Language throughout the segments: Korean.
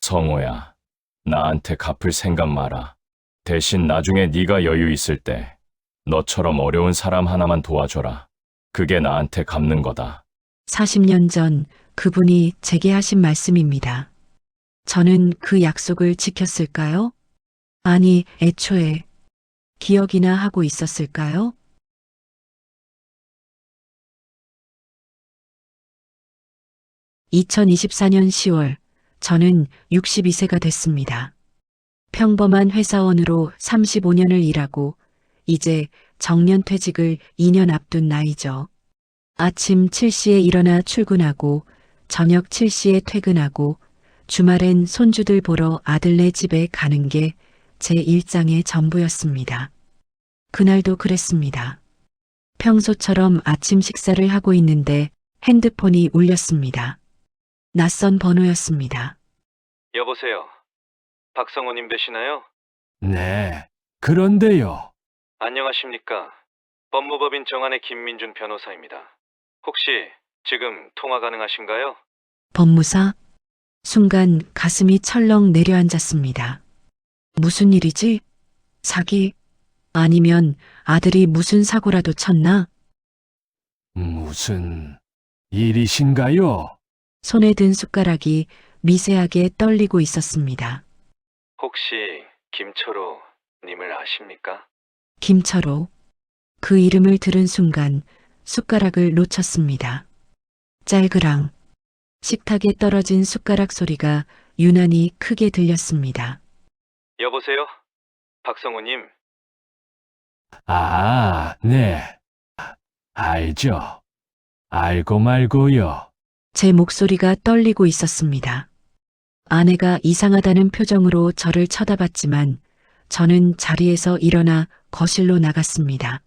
성호야, 나한테 갚을 생각 마라. 대신 나중에 네가 여유 있을 때 너처럼 어려운 사람 하나만 도와줘라. 그게 나한테 갚는 거다. 40년 전 그분이 제게 하신 말씀입니다. 저는 그 약속을 지켰을까요? 아니, 애초에 기억이나 하고 있었을까요? 2024년 10월, 저는 62세가 됐습니다. 평범한 회사원으로 35년을 일하고 이제 정년퇴직을 2년 앞둔 나이죠. 아침 7시에 일어나 출근하고 저녁 7시에 퇴근하고 주말엔 손주들 보러 아들네 집에 가는 게 제 일상의 전부였습니다. 그날도 그랬습니다. 평소처럼 아침 식사를 하고 있는데 핸드폰이 울렸습니다. 낯선 번호였습니다. 여보세요. 박성호님 되시나요? 네, 그런데요. 안녕하십니까. 법무법인 정한의 김민준 변호사입니다. 혹시 지금 통화 가능하신가요? 법무사? 순간 가슴이 철렁 내려앉았습니다. 무슨 일이지? 사기? 아니면 아들이 무슨 사고라도 쳤나? 무슨 일이신가요? 손에 든 숟가락이 미세하게 떨리고 있었습니다. 혹시 김철호 님을 아십니까? 김철호. 그 이름을 들은 순간 숟가락을 놓쳤습니다. 짤그랑. 식탁에 떨어진 숟가락 소리가 유난히 크게 들렸습니다. 여보세요? 박성호님, 아, 네. 알죠. 알고 말고요. 제 목소리가 떨리고 있었습니다. 아내가 이상하다는 표정으로 저를 쳐다봤지만 저는 자리에서 일어나 거실로 나갔습니다.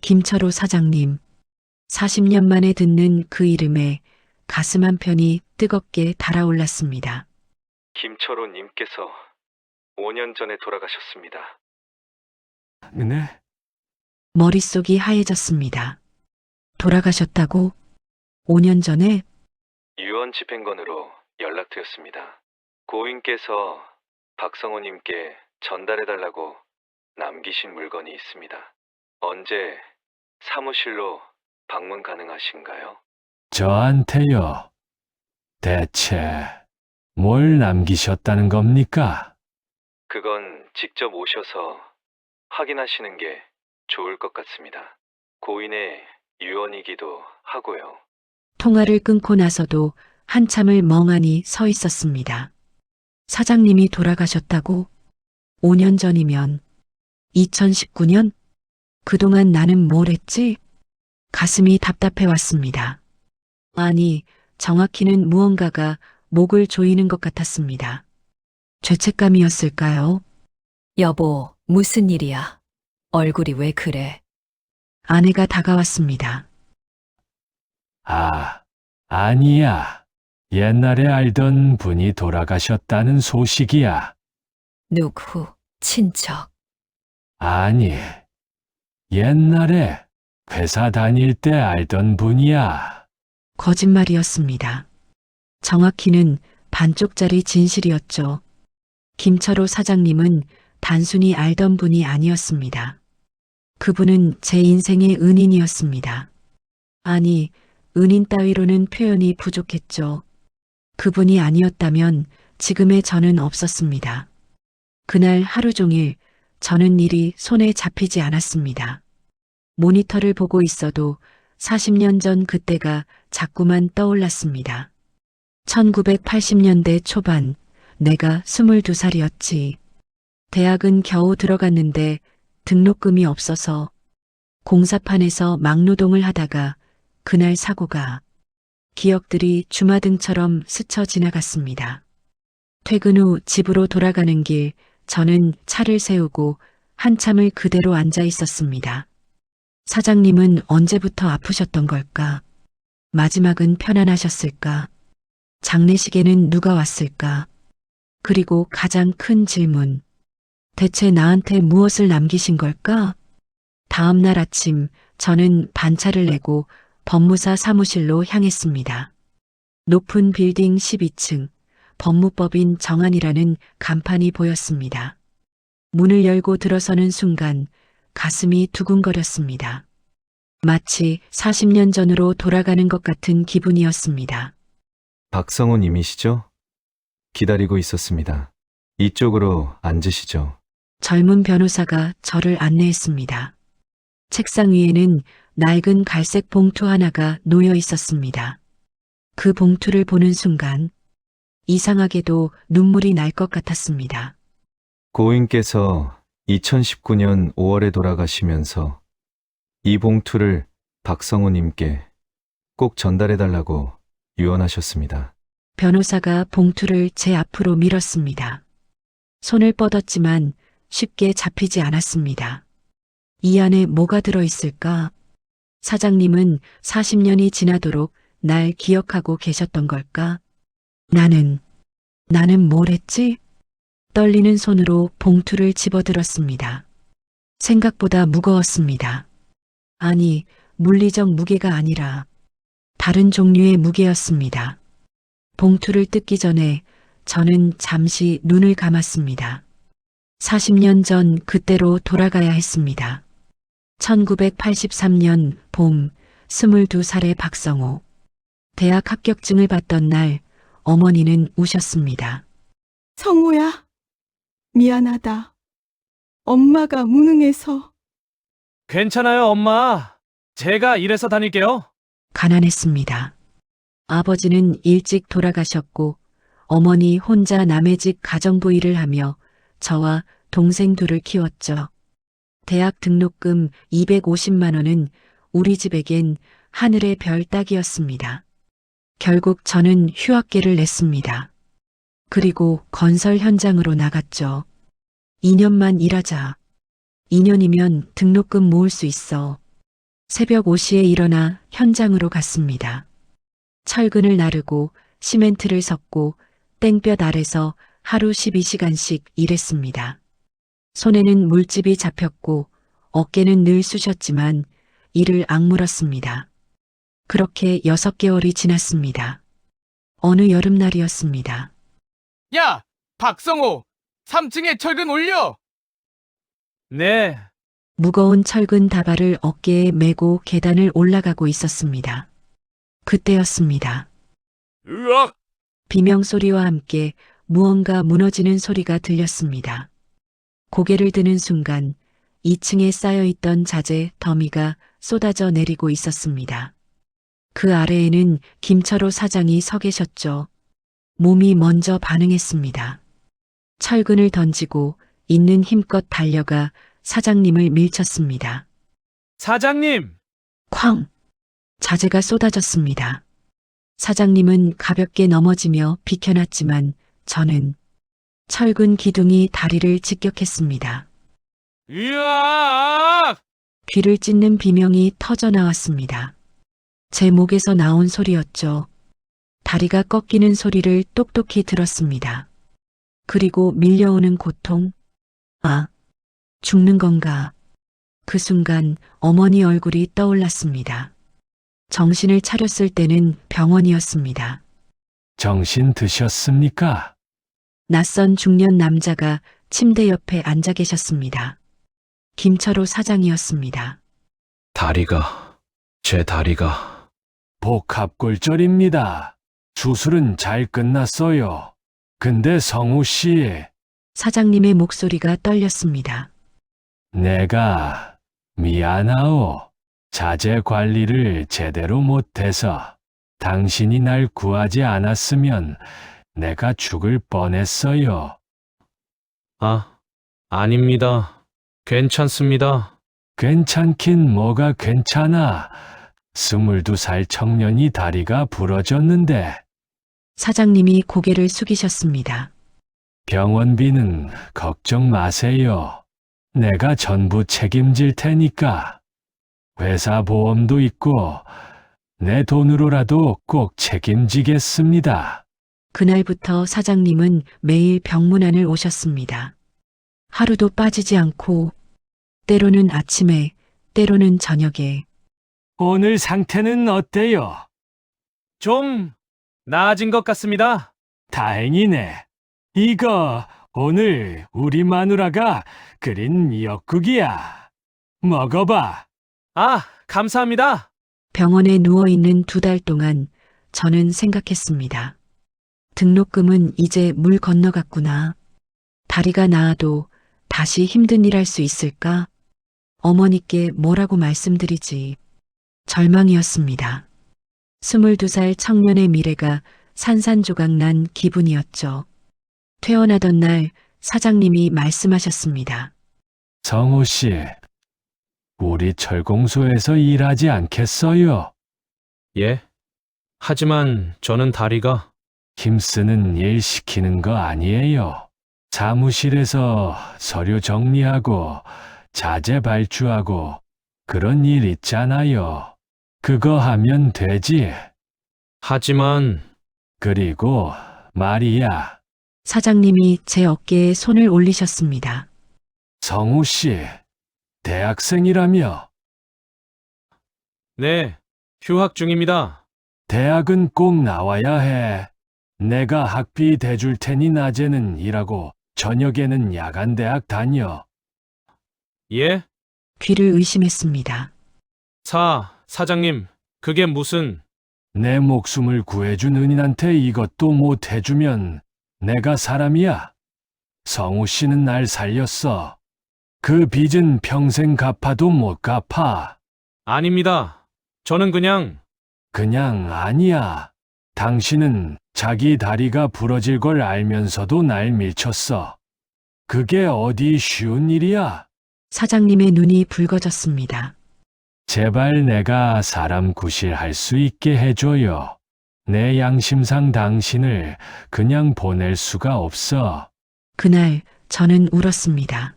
김철호 사장님. 40년 만에 듣는 그 이름에 가슴 한편이 뜨겁게 달아올랐습니다. 김철호 님께서 5년 전에 돌아가셨습니다. 네? 머릿속이 하얘졌습니다. 돌아가셨다고? 5년 전에? 유언 집행건으로 연락드렸습니다. 고인께서 박성호님께 전달해달라고 남기신 물건이 있습니다. 언제 사무실로 방문 가능하신가요? 저한테요. 대체 뭘 남기셨다는 겁니까? 그건 직접 오셔서 확인하시는 게 좋을 것 같습니다. 고인의 유언이기도 하고요. 통화를 끊고 나서도 한참을 멍하니 서 있었습니다. 사장님이 돌아가셨다고? 5년 전이면 2019년? 그동안 나는 뭘 했지? 가슴이 답답해 왔습니다. 아니, 정확히는 무언가가 목을 조이는 것 같았습니다. 죄책감이었을까요? 여보, 무슨 일이야? 얼굴이 왜 그래? 아내가 다가왔습니다. 아, 아니야. 옛날에 알던 분이 돌아가셨다는 소식이야. 누구? 친척? 아니, 옛날에 회사 다닐 때 알던 분이야. 거짓말이었습니다. 정확히는 반쪽짜리 진실이었죠. 김철호 사장님은 단순히 알던 분이 아니었습니다. 그분은 제 인생의 은인이었습니다. 아니, 은인 따위로는 표현이 부족했죠. 그분이 아니었다면 지금의 저는 없었습니다. 그날 하루 종일 저는 일이 손에 잡히지 않았습니다. 모니터를 보고 있어도 40년 전 그때가 자꾸만 떠올랐습니다. 1980년대 초반, 내가 22살이었지. 대학은 겨우 들어갔는데 등록금이 없어서 공사판에서 막노동을 하다가 그날 사고가 기억들이 주마등처럼 스쳐 지나갔습니다. 퇴근 후 집으로 돌아가는 길 저는 차를 세우고 한참을 그대로 앉아 있었습니다. 사장님은 언제부터 아프셨던 걸까? 마지막은 편안하셨을까? 장례식에는 누가 왔을까? 그리고 가장 큰 질문. 대체 나한테 무엇을 남기신 걸까? 다음 날 아침 저는 반차를 내고 법무사 사무실로 향했습니다. 높은 빌딩 12층, 법무법인 정한이라는 간판이 보였습니다. 문을 열고 들어서는 순간 가슴이 두근거렸습니다. 마치 40년 전으로 돌아가는 것 같은 기분이었습니다. 박성호 님이시죠? 기다리고 있었습니다. 이쪽으로 앉으시죠. 젊은 변호사가 저를 안내했습니다. 책상 위에는 낡은 갈색 봉투 하나가 놓여 있었습니다. 그 봉투를 보는 순간 이상하게도 눈물이 날 것 같았습니다. 고인께서 2019년 5월에 돌아가시면서 이 봉투를 박성호 님께 꼭 전달해달라고 유언하셨습니다. 변호사가 봉투를 제 앞으로 밀었습니다. 손을 뻗었지만 쉽게 잡히지 않았습니다. 이 안에 뭐가 들어있을까? 사장님은 40년이 지나도록 날 기억하고 계셨던 걸까? 나는 뭘 했지? 떨리는 손으로 봉투를 집어들었습니다. 생각보다 무거웠습니다. 아니, 물리적 무게가 아니라 다른 종류의 무게였습니다. 봉투를 뜯기 전에 저는 잠시 눈을 감았습니다. 40년 전 그때로 돌아가야 했습니다. 1983년 봄 22살의 박성호. 대학 합격증을 받던 날 어머니는 우셨습니다. 성호야, 미안하다. 엄마가 무능해서. 괜찮아요, 엄마. 제가 일해서 다닐게요. 가난했습니다. 아버지는 일찍 돌아가셨고 어머니 혼자 남의 집 가정부 일을 하며 저와 동생 둘을 키웠죠. 대학 등록금 250만 원은 우리 집에겐 하늘의 별 따기였습니다. 결국 저는 휴학계를 냈습니다. 그리고 건설 현장으로 나갔죠. 2년만 일하자. 2년이면 등록금 모을 수 있어. 새벽 5시에 일어나 현장으로 갔습니다. 철근을 나르고 시멘트를 섞고 땡볕 아래서 하루 12시간씩 일했습니다. 손에는 물집이 잡혔고 어깨는 늘 쑤셨지만 이를 악물었습니다. 그렇게 6개월이 지났습니다. 어느 여름날이었습니다. 야, 박성호! 3층에 철근 올려! 네, 무거운 철근 다발을 어깨에 메고 계단을 올라가고 있었습니다. 그때였습니다. 으악! 비명소리와 함께 무언가 무너지는 소리가 들렸습니다. 고개를 드는 순간 2층에 쌓여있던 자재 더미가 쏟아져 내리고 있었습니다. 그 아래에는 김철호 사장이 서 계셨죠. 몸이 먼저 반응했습니다. 철근을 던지고 있는 힘껏 달려가 사장님을 밀쳤습니다. 사장님! 쾅! 자재가 쏟아졌습니다. 사장님은 가볍게 넘어지며 비켜났지만 저는 철근 기둥이 다리를 직격했습니다. 으악! 귀를 찢는 비명이 터져 나왔습니다. 제 목에서 나온 소리였죠. 다리가 꺾이는 소리를 똑똑히 들었습니다. 그리고 밀려오는 고통. 아, 죽는 건가? 그 순간 어머니 얼굴이 떠올랐습니다. 정신을 차렸을 때는 병원이었습니다. 정신 드셨습니까? 낯선 중년 남자가 침대 옆에 앉아 계셨습니다. 김철호 사장이었습니다. 제 다리가. 복합골절입니다. 수술은 잘 끝났어요. 근데 성우 씨, 사장님의 목소리가 떨렸습니다. 내가 미안하오. 자재 관리를 제대로 못해서 당신이 날 구하지 않았으면 내가 죽을 뻔했어요. 아닙니다. 괜찮습니다. 괜찮긴 뭐가 괜찮아. 22살 청년이 다리가 부러졌는데 사장님이 고개를 숙이셨습니다. 병원비는 걱정 마세요. 내가 전부 책임질 테니까. 회사 보험도 있고 내 돈으로라도 꼭 책임지겠습니다. 그날부터 사장님은 매일 병문안을 오셨습니다. 하루도 빠지지 않고 때로는 아침에 때로는 저녁에 오늘 상태는 어때요? 좀 나아진 것 같습니다. 다행이네. 이거 오늘 우리 마누라가 그린 미역국이야. 먹어봐. 아, 감사합니다. 병원에 누워있는 2달 동안 저는 생각했습니다. 등록금은 이제 물 건너갔구나. 다리가 나아도 다시 힘든 일 할 수 있을까? 어머니께 뭐라고 말씀드리지? 절망이었습니다. 22살 청년의 미래가 산산조각 난 기분이었죠. 퇴원하던 날 사장님이 말씀하셨습니다. 성우 씨, 우리 철공소에서 일하지 않겠어요? 예? 하지만 저는 다리가 힘쓰는 일 시키는 거 아니에요. 사무실에서 서류 정리하고 자재 발주하고 그런 일 있잖아요. 그거 하면 되지. 하지만 그리고 말이야, 사장님이 제 어깨에 손을 올리셨습니다. 성우 씨, 대학생이라며? 네, 휴학 중입니다. 대학은 꼭 나와야 해. 내가 학비 대줄 테니 낮에는 일하고 저녁에는 야간 대학 다녀. 예? 귀를 의심했습니다. 사장님, 그게 무슨 내 목숨을 구해준 은인한테 이것도 못 해주면 내가 사람이야. 성우 씨는 날 살렸어. 그 빚은 평생 갚아도 못 갚아. 아닙니다. 저는 그냥 그냥 아니야. 당신은 자기 다리가 부러질 걸 알면서도 날 밀쳤어. 그게 어디 쉬운 일이야? 사장님의 눈이 붉어졌습니다. 제발 내가 사람 구실할 수 있게 해줘요. 내 양심상 당신을 그냥 보낼 수가 없어. 그날 저는 울었습니다.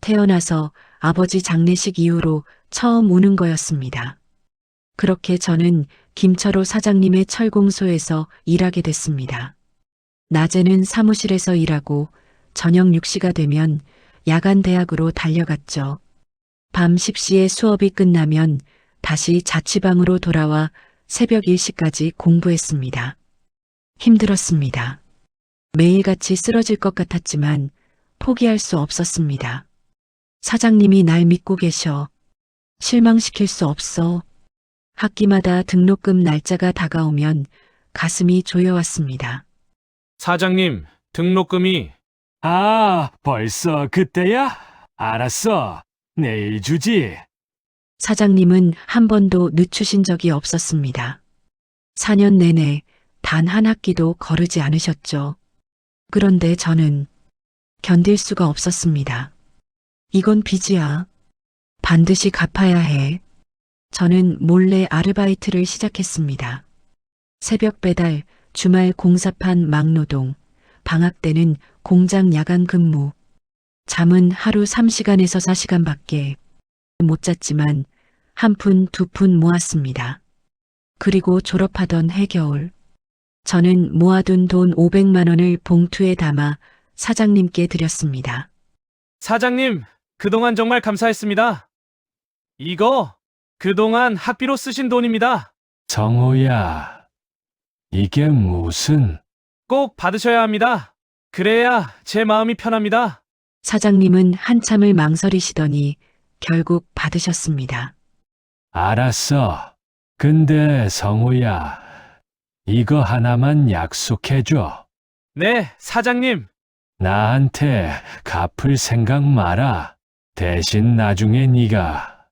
태어나서 아버지 장례식 이후로 처음 우는 거였습니다. 그렇게 저는 김철호 사장님의 철공소에서 일하게 됐습니다. 낮에는 사무실에서 일하고 저녁 6시가 되면 야간 대학으로 달려갔죠. 밤 10시에 수업이 끝나면 다시 자취방으로 돌아와 새벽 1시까지 공부했습니다. 힘들었습니다. 매일같이 쓰러질 것 같았지만 포기할 수 없었습니다. 사장님이 날 믿고 계셔. 실망시킬 수 없어. 학기마다 등록금 날짜가 다가오면 가슴이 조여왔습니다. 사장님, 등록금이 아, 벌써 그때야? 알았어. 내일 주지. 사장님은 한 번도 늦추신 적이 없었습니다. 4년 내내 단 한 학기도 거르지 않으셨죠. 그런데 저는 견딜 수가 없었습니다. 이건 빚이야. 반드시 갚아야 해. 저는 몰래 아르바이트를 시작했습니다. 새벽 배달, 주말 공사판 막노동, 방학 때는 공장 야간 근무. 잠은 하루 3시간에서 4시간밖에 못 잤지만 한 푼, 2푼 모았습니다. 그리고 졸업하던 해겨울, 저는 모아둔 돈 500만 원을 봉투에 담아 사장님께 드렸습니다. 사장님, 그동안 정말 감사했습니다. 이거 그동안 학비로 쓰신 돈입니다. 성호야, 이게 무슨... 꼭 받으셔야 합니다. 그래야 제 마음이 편합니다. 사장님은 한참을 망설이시더니 결국 받으셨습니다. 알았어. 근데 성호야, 이거 하나만 약속해줘. 네, 사장님. 나한테 갚을 생각 마라. 대신 나중에 네가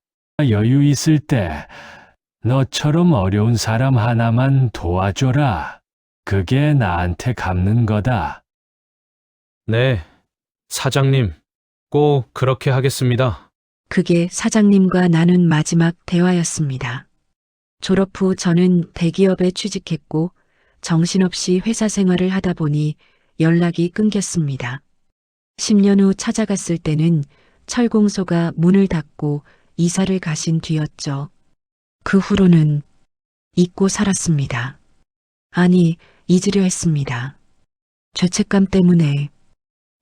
여유 있을 때 너처럼 어려운 사람 하나만 도와줘라. 그게 나한테 갚는 거다. 네, 사장님, 꼭 그렇게 하겠습니다. 그게 사장님과 나눈 마지막 대화였습니다. 졸업 후 저는 대기업에 취직했고 정신없이 회사 생활을 하다 보니 연락이 끊겼습니다. 10년 후 찾아갔을 때는 철공소가 문을 닫고 이사를 가신 뒤였죠. 그 후로는 잊고 살았습니다. 아니, 잊으려 했습니다. 죄책감 때문에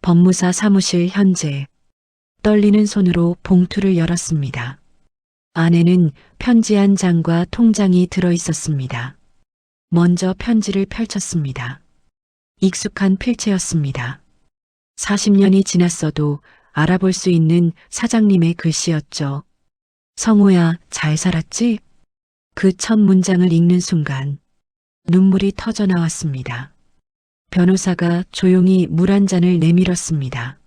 법무사 사무실 현재 떨리는 손으로 봉투를 열었습니다. 안에는 편지 한 장과 통장이 들어 있었습니다. 먼저 편지를 펼쳤습니다. 익숙한 필체였습니다. 40년이 지났어도 알아볼 수 있는 사장님의 글씨였죠. 성호야, 잘 살았지? 그 첫 문장을 읽는 순간 눈물이 터져 나왔습니다. 변호사가 조용히 물 한 잔을 내밀었습니다.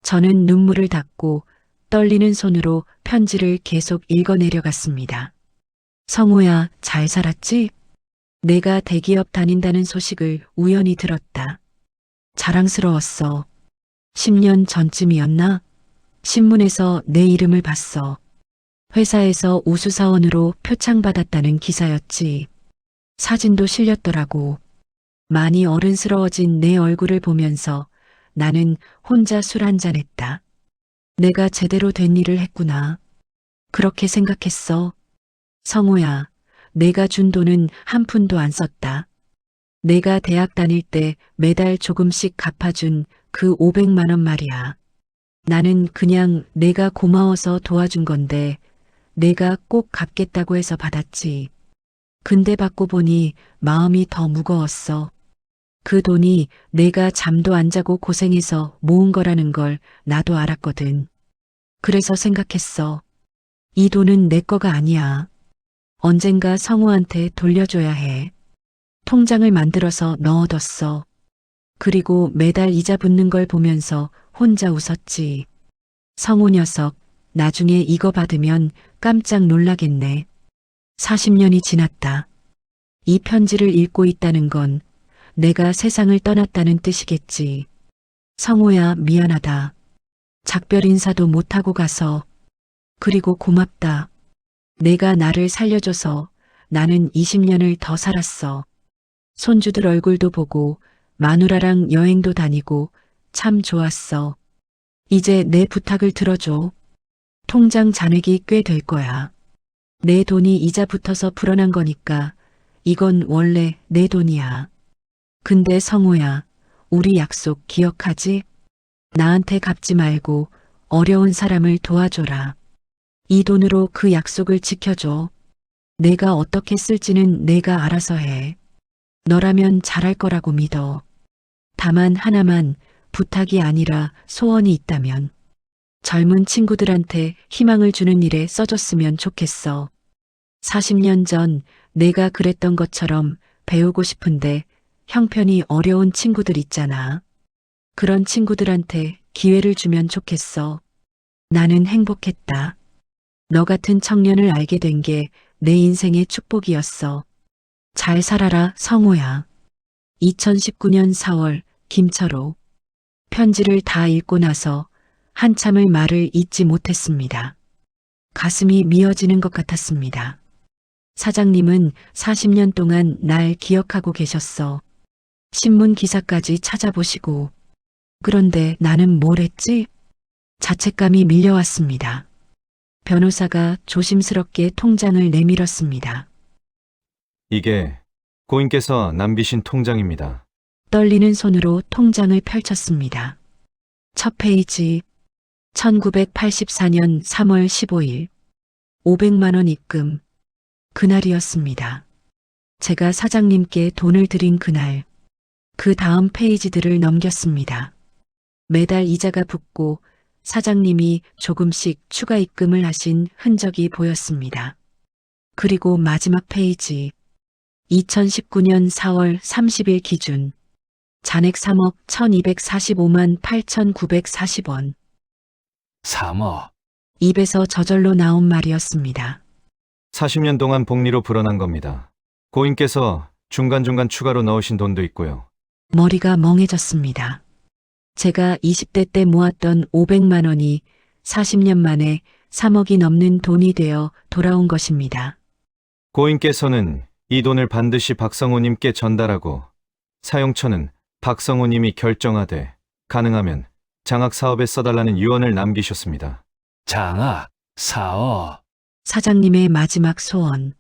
저는 눈물을 닦고 떨리는 손으로 편지를 계속 읽어내려갔습니다. 성호야, 잘 살았지? 내가 대기업 다닌다는 소식을 우연히 들었다. 자랑스러웠어. 10년 전쯤이었나? 신문에서 내 이름을 봤어. 회사에서 우수사원으로 표창받았다는 기사였지. 사진도 실렸더라고. 많이 어른스러워진 내 얼굴을 보면서 나는 혼자 술 한잔 했다. 내가 제대로 된 일을 했구나. 그렇게 생각했어. 성호야, 내가 준 돈은 한 푼도 안 썼다. 내가 대학 다닐 때 매달 조금씩 갚아준 그 500만 원 말이야. 나는 그냥 내가 고마워서 도와준 건데 내가 꼭 갚겠다고 해서 받았지. 근데 받고 보니 마음이 더 무거웠어. 그 돈이 내가 잠도 안 자고 고생해서 모은 거라는 걸 나도 알았거든. 그래서 생각했어. 이 돈은 내 거가 아니야. 언젠가 성우한테 돌려줘야 해. 통장을 만들어서 넣어뒀어. 그리고 매달 이자 붙는 걸 보면서 혼자 웃었지. 성우 녀석, 나중에 이거 받으면 깜짝 놀라겠네. 40년이 지났다. 이 편지를 읽고 있다는 건 내가 세상을 떠났다는 뜻이겠지. 성호야, 미안하다. 작별 인사도 못하고 가서. 그리고 고맙다. 내가 나를 살려줘서 나는 20년을 더 살았어. 손주들 얼굴도 보고 마누라랑 여행도 다니고 참 좋았어. 이제 내 부탁을 들어줘. 통장 잔액이 꽤 될 거야. 내 돈이 이자 붙어서 불어난 거니까 이건 원래 내 돈이야. 근데 성호야, 우리 약속 기억하지? 나한테 갚지 말고 어려운 사람을 도와줘라. 이 돈으로 그 약속을 지켜줘. 내가 어떻게 쓸지는 내가 알아서 해. 너라면 잘할 거라고 믿어. 다만 하나만 부탁이 아니라 소원이 있다면 젊은 친구들한테 희망을 주는 일에 써줬으면 좋겠어. 40년 전 내가 그랬던 것처럼 배우고 싶은데 형편이 어려운 친구들 있잖아. 그런 친구들한테 기회를 주면 좋겠어. 나는 행복했다. 너 같은 청년을 알게 된 게 내 인생의 축복이었어. 잘 살아라, 성호야. 2019년 4월, 김철호. 편지를 다 읽고 나서 한참을 말을 잇지 못했습니다. 가슴이 미어지는 것 같았습니다. 사장님은 40년 동안 날 기억하고 계셨어. 신문 기사까지 찾아보시고. 그런데 나는 뭘 했지? 자책감이 밀려왔습니다. 변호사가 조심스럽게 통장을 내밀었습니다. 이게 고인께서 남기신 통장입니다. 떨리는 손으로 통장을 펼쳤습니다. 첫 페이지, 1984년 3월 15일, 500만 원 입금. 그날이었습니다. 제가 사장님께 돈을 드린 그날, 그 다음 페이지들을 넘겼습니다. 매달 이자가 붙고 사장님이 조금씩 추가 입금을 하신 흔적이 보였습니다. 그리고 마지막 페이지, 2019년 4월 30일 기준, 잔액 3억 1245만 8,940원. 3억. 입에서 저절로 나온 말이었습니다. 40년 동안 복리로 불어난 겁니다. 고인께서 중간중간 추가로 넣으신 돈도 있고요. 머리가 멍해졌습니다. 제가 20대 때 모았던 500만 원이 40년 만에 3억이 넘는 돈이 되어 돌아온 것입니다. 고인께서는 이 돈을 반드시 박성호님께 전달하고 사용처는 박성호님이 결정하되 가능하면 장학 사업에 써달라는 유언을 남기셨습니다. 장학, 사업. 사장님의 마지막 소원.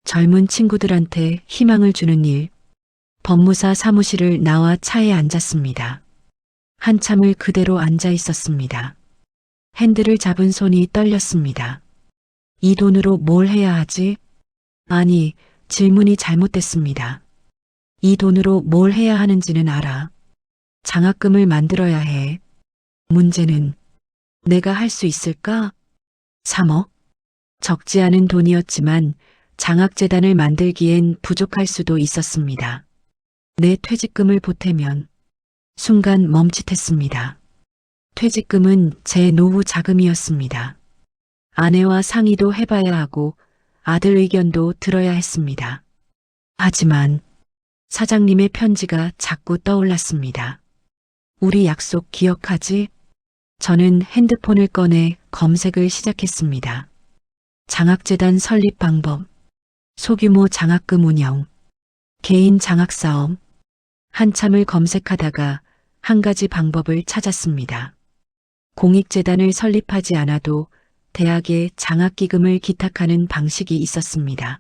젊은 친구들한테 희망을 주는 일. 법무사 사무실을 나와 차에 앉았습니다. 한참을 그대로 앉아 있었습니다. 핸들을 잡은 손이 떨렸습니다. 이 돈으로 뭘 해야 하지? 아니, 질문이 잘못됐습니다. 이 돈으로 뭘 해야 하는지는 알아. 장학금을 만들어야 해. 문제는 내가 할 수 있을까? 3억? 적지 않은 돈이었지만 장학재단을 만들기엔 부족할 수도 있었습니다. 내 퇴직금을 보태면 순간 멈칫했습니다. 퇴직금은 제 노후 자금이었습니다. 아내와 상의도 해봐야 하고 아들 의견도 들어야 했습니다. 하지만 사장님의 편지가 자꾸 떠올랐습니다. 우리 약속 기억하지? 저는 핸드폰을 꺼내 검색을 시작했습니다. 장학재단 설립 방법, 소규모 장학금 운영, 개인 장학사업. 한참을 검색하다가 한 가지 방법을 찾았습니다. 공익재단을 설립하지 않아도 대학에 장학기금을 기탁하는 방식이 있었습니다.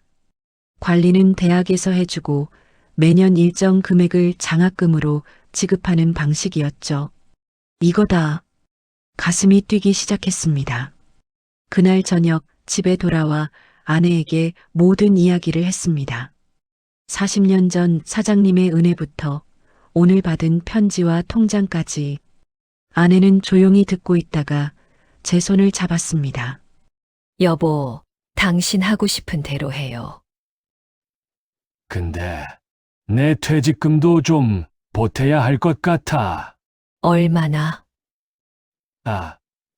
관리는 대학에서 해주고 매년 일정 금액을 장학금으로 지급하는 방식이었죠. 이거다. 가슴이 뛰기 시작했습니다. 그날 저녁 집에 돌아와 아내에게 모든 이야기를 했습니다. 40년 전 사장님의 은혜부터 오늘 받은 편지와 통장까지. 아내는 조용히 듣고 있다가 제 손을 잡았습니다. 여보, 당신 하고 싶은 대로 해요. 근데 내 퇴직금도 좀 보태야 할 것 같아. 얼마나?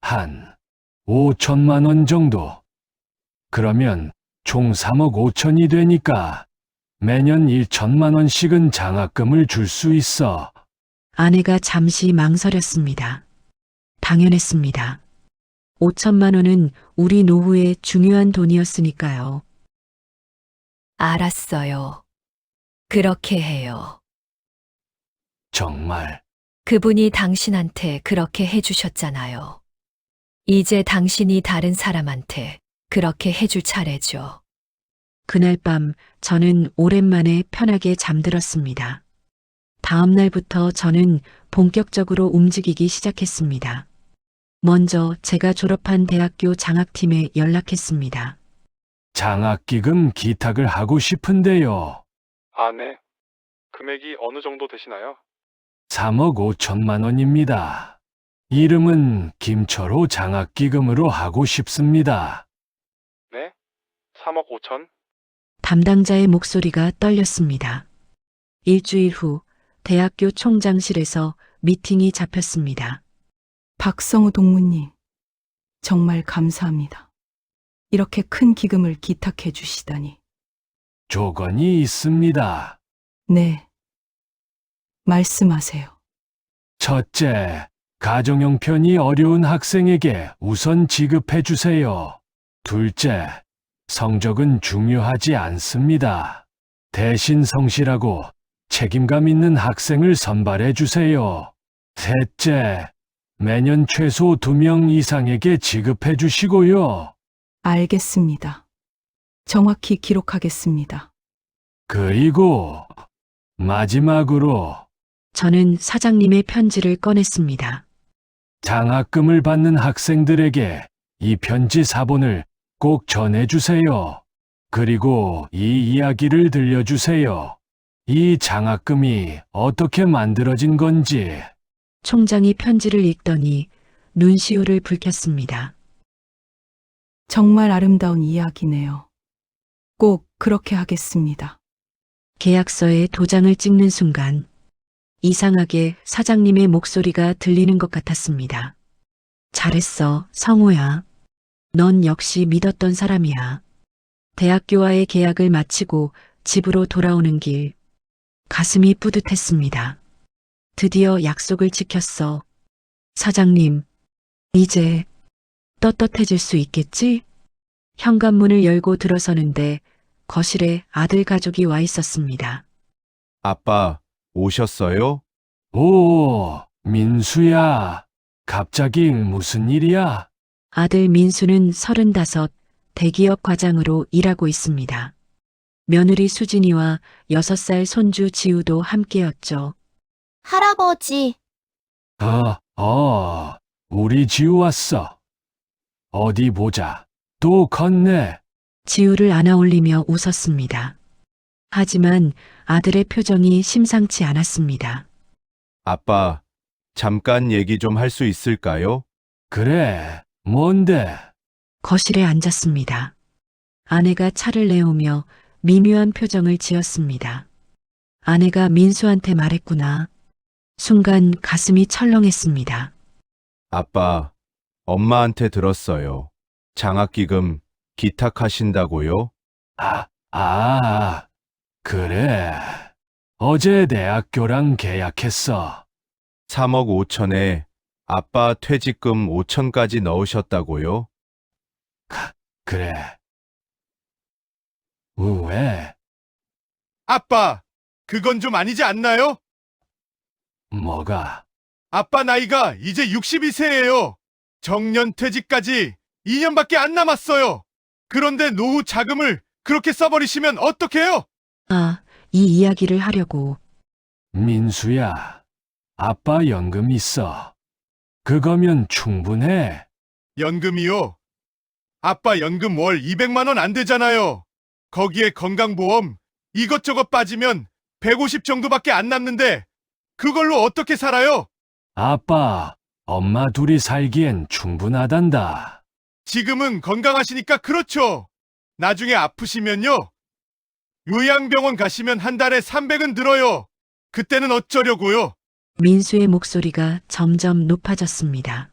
한 5천만 원 정도. 그러면 총 3억 5천이 되니까 매년 1천만 원씩은 장학금을 줄 수 있어. 아내가 잠시 망설였습니다. 당연했습니다. 5천만 원은 우리 노후의 중요한 돈이었으니까요. 알았어요. 그렇게 해요. 정말 그분이 당신한테 그렇게 해주셨잖아요. 이제 당신이 다른 사람한테 그렇게 해줄 차례죠. 그날 밤 저는 오랜만에 편하게 잠들었습니다. 다음 날부터 저는 본격적으로 움직이기 시작했습니다. 먼저 제가 졸업한 대학교 장학팀에 연락했습니다. 장학기금 기탁을 하고 싶은데요. 네. 금액이 어느 정도 되시나요? 3억 5천만 원입니다. 이름은 김철호 장학기금으로 하고 싶습니다. 네? 3억 5천? 담당자의 목소리가 떨렸습니다. 일주일 후 대학교 총장실에서 미팅이 잡혔습니다. 박성우 동무님, 정말 감사합니다. 이렇게 큰 기금을 기탁해 주시다니. 조건이 있습니다. 네. 말씀하세요. 첫째, 가정형편이 어려운 학생에게 우선 지급해 주세요. 둘째, 성적은 중요하지 않습니다. 대신 성실하고 책임감 있는 학생을 선발해 주세요. 셋째, 매년 최소 2명 이상에게 지급해 주시고요. 알겠습니다. 정확히 기록하겠습니다. 그리고 마지막으로 저는 사장님의 편지를 꺼냈습니다. 장학금을 받는 학생들에게 이 편지 사본을 꼭 전해주세요. 그리고 이 이야기를 들려주세요. 이 장학금이 어떻게 만들어진 건지. 총장이 편지를 읽더니 눈시울을 붉혔습니다. 정말 아름다운 이야기네요. 꼭 그렇게 하겠습니다. 계약서에 도장을 찍는 순간 이상하게 사장님의 목소리가 들리는 것 같았습니다. 잘했어, 성우야. 넌 역시 믿었던 사람이야. 대학교와의 계약을 마치고 집으로 돌아오는 길, 가슴이 뿌듯했습니다. 드디어 약속을 지켰어. 사장님, 이제 떳떳해질 수 있겠지? 현관문을 열고 들어서는데 거실에 아들 가족이 와 있었습니다. 아빠, 오셨어요? 오, 민수야. 갑자기 무슨 일이야? 아들 민수는 35, 대기업 과장으로 일하고 있습니다. 며느리 수진이와 6살 손주 지우도 함께였죠. 할아버지, 우리 지우 왔어. 어디 보자. 또 컸네. 지우를 안아올리며 웃었습니다. 하지만 아들의 표정이 심상치 않았습니다. 아빠, 잠깐 얘기 좀 할 수 있을까요? 그래, 뭔데? 거실에 앉았습니다. 아내가 차를 내오며 미묘한 표정을 지었습니다. 아내가 민수한테 말했구나. 순간 가슴이 철렁했습니다. 아빠, 엄마한테 들었어요. 장학기금 기탁하신다고요? 그래. 어제 대학교랑 계약했어. 3억 5천에 아빠 퇴직금 5천까지 넣으셨다고요? 그래. 왜? 아빠, 그건 좀 아니지 않나요? 뭐가? 아빠 나이가 이제 62세예요. 정년 퇴직까지 2년밖에 안 남았어요. 그런데 노후 자금을 그렇게 써버리시면 어떡해요? 이 이야기를 하려고 민수야, 아빠 연금 있어. 그거면 충분해. 연금이요? 아빠 연금 월 200만 원 안 되잖아요. 거기에 건강보험 이것저것 빠지면 150 정도밖에 안 남는데 그걸로 어떻게 살아요? 아빠, 엄마 둘이 살기엔 충분하단다. 지금은 건강하시니까 그렇죠. 나중에 아프시면요. 요양병원 가시면 한 달에 300은 들어요. 그때는 어쩌려고요? 민수의 목소리가 점점 높아졌습니다.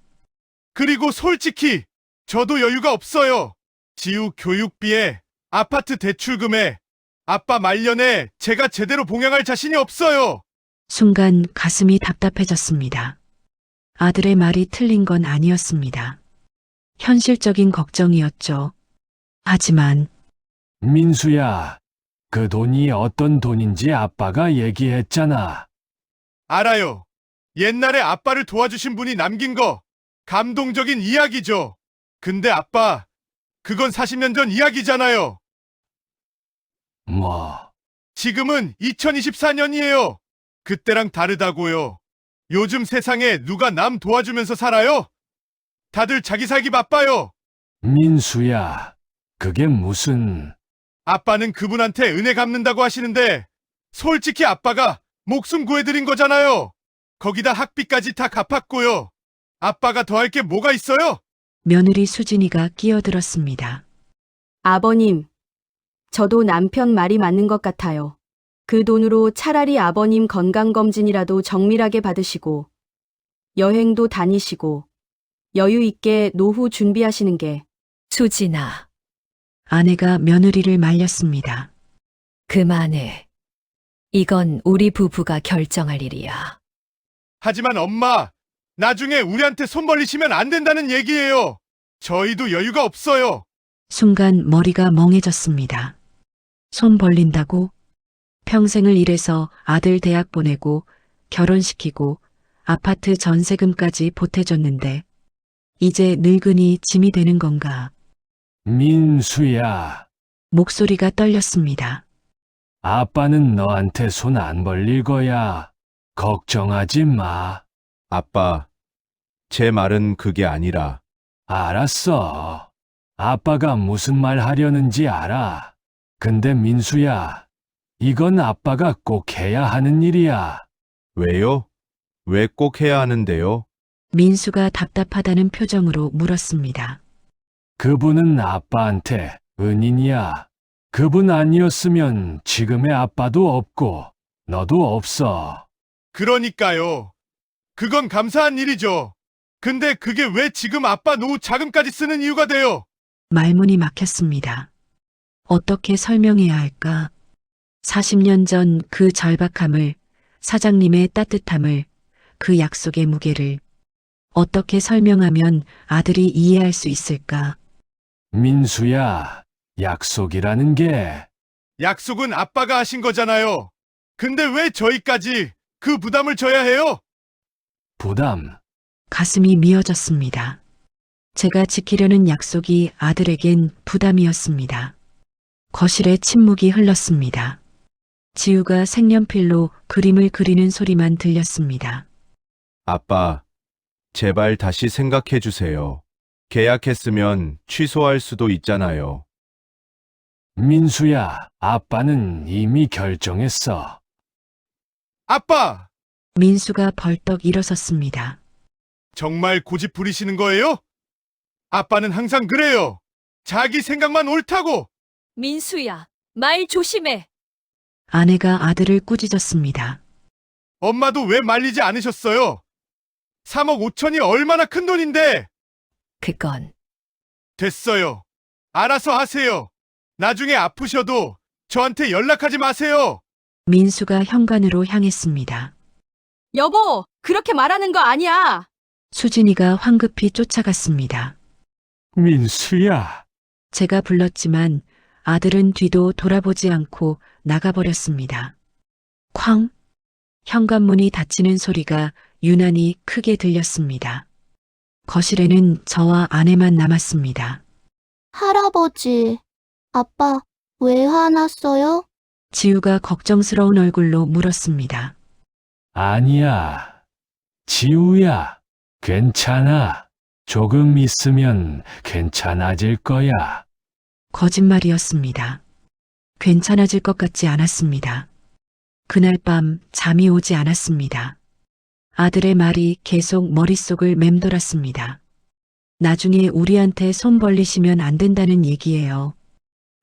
그리고 솔직히 저도 여유가 없어요. 지우 교육비에 아파트 대출금에 아빠 말년에 제가 제대로 봉양할 자신이 없어요. 순간 가슴이 답답해졌습니다. 아들의 말이 틀린 건 아니었습니다. 현실적인 걱정이었죠. 하지만 민수야, 그 돈이 어떤 돈인지 아빠가 얘기했잖아. 알아요. 옛날에 아빠를 도와주신 분이 남긴 거 감동적인 이야기죠. 근데 아빠, 그건 40년 전 이야기잖아요. 뭐, 지금은 2024년이에요. 그때랑 다르다고요. 요즘 세상에 누가 남 도와주면서 살아요? 다들 자기 살기 바빠요. 민수야, 그게 무슨... 아빠는 그분한테 은혜 갚는다고 하시는데 솔직히 아빠가 목숨 구해드린 거잖아요. 거기다 학비까지 다 갚았고요. 아빠가 더 할 게 뭐가 있어요? 며느리 수진이가 끼어들었습니다. 아버님, 저도 남편 말이 맞는 것 같아요. 그 돈으로 차라리 아버님 건강검진이라도 정밀하게 받으시고, 여행도 다니시고, 여유 있게 노후 준비하시는 게. 수진아, 아내가 며느리를 말렸습니다. 그만해. 이건 우리 부부가 결정할 일이야. 하지만 엄마, 나중에 우리한테 손 벌리시면 안 된다는 얘기예요. 저희도 여유가 없어요. 순간 머리가 멍해졌습니다. 손 벌린다고? 평생을 일해서 아들 대학 보내고 결혼시키고 아파트 전세금까지 보태줬는데 이제 늙은이 짐이 되는 건가? 민수야, 목소리가 떨렸습니다. 아빠는 너한테 손 안 벌릴 거야. 걱정하지 마. 아빠, 제 말은 그게 아니라 알았어. 아빠가 무슨 말 하려는지 알아. 근데 민수야, 이건 아빠가 꼭 해야 하는 일이야. 왜요? 왜 꼭 해야 하는데요? 민수가 답답하다는 표정으로 물었습니다. 그분은 아빠한테 은인이야. 그분 아니었으면 지금의 아빠도 없고 너도 없어. 그러니까요. 그건 감사한 일이죠. 근데 그게 왜 지금 아빠 노후 자금까지 쓰는 이유가 돼요? 말문이 막혔습니다. 어떻게 설명해야 할까? 40년 전 그 절박함을, 사장님의 따뜻함을, 그 약속의 무게를 어떻게 설명하면 아들이 이해할 수 있을까? 민수야, 약속이라는 게 약속은 아빠가 하신 거잖아요. 근데 왜 저희까지 그 부담을 져야 해요? 부담. 가슴이 미어졌습니다. 제가 지키려는 약속이 아들에겐 부담이었습니다. 거실에 침묵이 흘렀습니다. 지우가 색연필로 그림을 그리는 소리만 들렸습니다. 아빠, 제발 다시 생각해 주세요. 계약했으면 취소할 수도 있잖아요. 민수야, 아빠는 이미 결정했어. 아빠! 민수가 벌떡 일어섰습니다. 정말 고집 부리시는 거예요? 아빠는 항상 그래요. 자기 생각만 옳다고! 민수야, 말 조심해. 아내가 아들을 꾸짖었습니다. 엄마도 왜 말리지 않으셨어요? 3억 5천이 얼마나 큰 돈인데! 그건 됐어요. 알아서 하세요. 나중에 아프셔도 저한테 연락하지 마세요. 민수가 현관으로 향했습니다. 여보, 그렇게 말하는 거 아니야. 수진이가 황급히 쫓아갔습니다. 민수야, 제가 불렀지만 아들은 뒤도 돌아보지 않고 나가버렸습니다. 쾅! 현관문이 닫히는 소리가 유난히 크게 들렸습니다. 거실에는 저와 아내만 남았습니다. 할아버지, 아빠, 왜 화났어요? 지우가 걱정스러운 얼굴로 물었습니다. 아니야. 지우야, 괜찮아. 조금 있으면 괜찮아질 거야. 거짓말이었습니다. 괜찮아질 것 같지 않았습니다. 그날 밤 잠이 오지 않았습니다. 아들의 말이 계속 머릿속을 맴돌았습니다. 나중에 우리한테 손 벌리시면 안 된다는 얘기예요.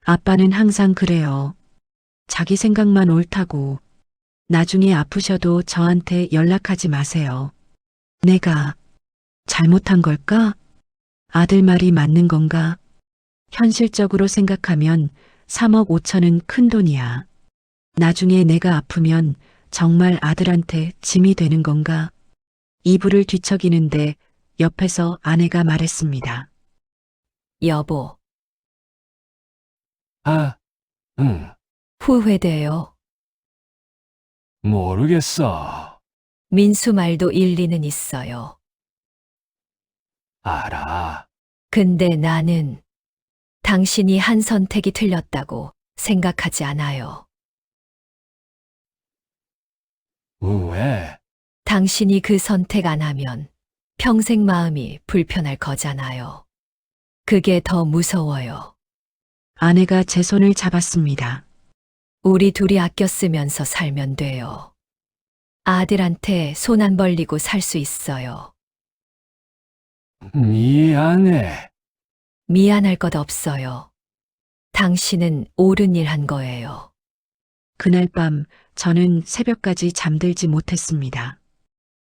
아빠는 항상 그래요. 자기 생각만 옳다고. 나중에 아프셔도 저한테 연락하지 마세요. 내가 잘못한 걸까? 아들 말이 맞는 건가? 현실적으로 생각하면 3억 5천은 큰 돈이야. 나중에 내가 아프면 정말 아들한테 짐이 되는 건가? 이불을 뒤척이는데 옆에서 아내가 말했습니다. 여보, 아, 응, 후회돼요. 모르겠어. 민수 말도 일리는 있어요. 알아. 근데 나는 당신이 한 선택이 틀렸다고 생각하지 않아요. 왜? 당신이 그 선택 안 하면 평생 마음이 불편할 거잖아요. 그게 더 무서워요. 아내가 제 손을 잡았습니다. 우리 둘이 아껴 쓰면서 살면 돼요. 아들한테 손 안 벌리고 살 수 있어요. 미안해. 미안할 것 없어요. 당신은 옳은 일 한 거예요. 그날 밤 저는 새벽까지 잠들지 못했습니다.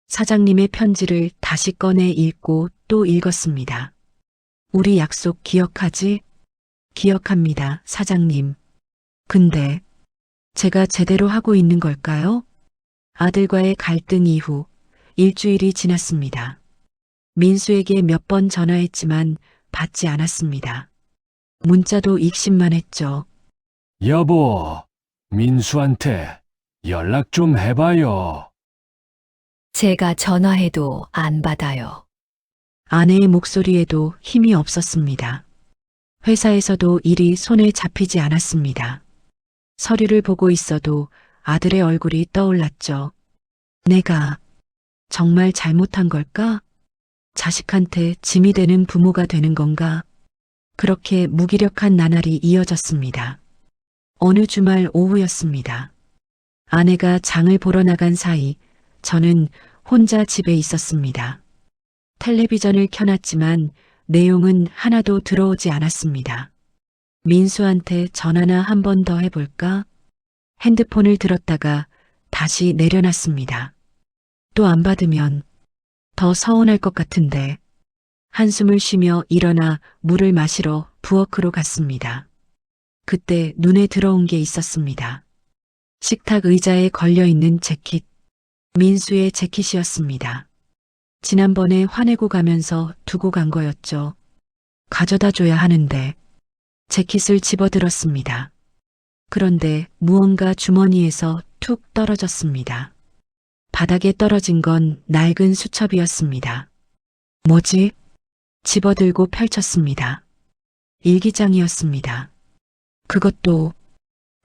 사장님의 편지를 다시 꺼내 읽고 또 읽었습니다. 우리 약속 기억하지? 기억합니다, 사장님. 근데 제가 제대로 하고 있는 걸까요? 아들과의 갈등 이후 일주일이 지났습니다. 민수에게 몇 번 전화했지만 받지 않았습니다. 문자도 읽심만 했죠. 여보, 민수한테 연락 좀 해봐요. 제가 전화해도 안 받아요. 아내의 목소리에도 힘이 없었습니다. 회사에서도 일이 손에 잡히지 않았습니다. 서류를 보고 있어도 아들의 얼굴이 떠올랐죠. 내가 정말 잘못한 걸까? 자식한테 짐이 되는 부모가 되는 건가? 그렇게 무기력한 나날이 이어졌습니다. 어느 주말 오후였습니다. 아내가 장을 보러 나간 사이 저는 혼자 집에 있었습니다. 텔레비전을 켜놨지만 내용은 하나도 들어오지 않았습니다. 민수한테 전화나 한 번 더 해볼까? 핸드폰을 들었다가 다시 내려놨습니다. 또 안 받으면 더 서운할 것 같은데 한숨을 쉬며 일어나 물을 마시러 부엌으로 갔습니다. 그때 눈에 들어온 게 있었습니다. 식탁 의자에 걸려있는 재킷. 민수의 재킷이었습니다. 지난번에 화내고 가면서 두고 간 거였죠. 가져다 줘야 하는데 재킷을 집어들었습니다. 그런데 무언가 주머니에서 툭 떨어졌습니다. 바닥에 떨어진 건 낡은 수첩이었습니다. 뭐지? 집어들고 펼쳤습니다. 일기장이었습니다. 그것도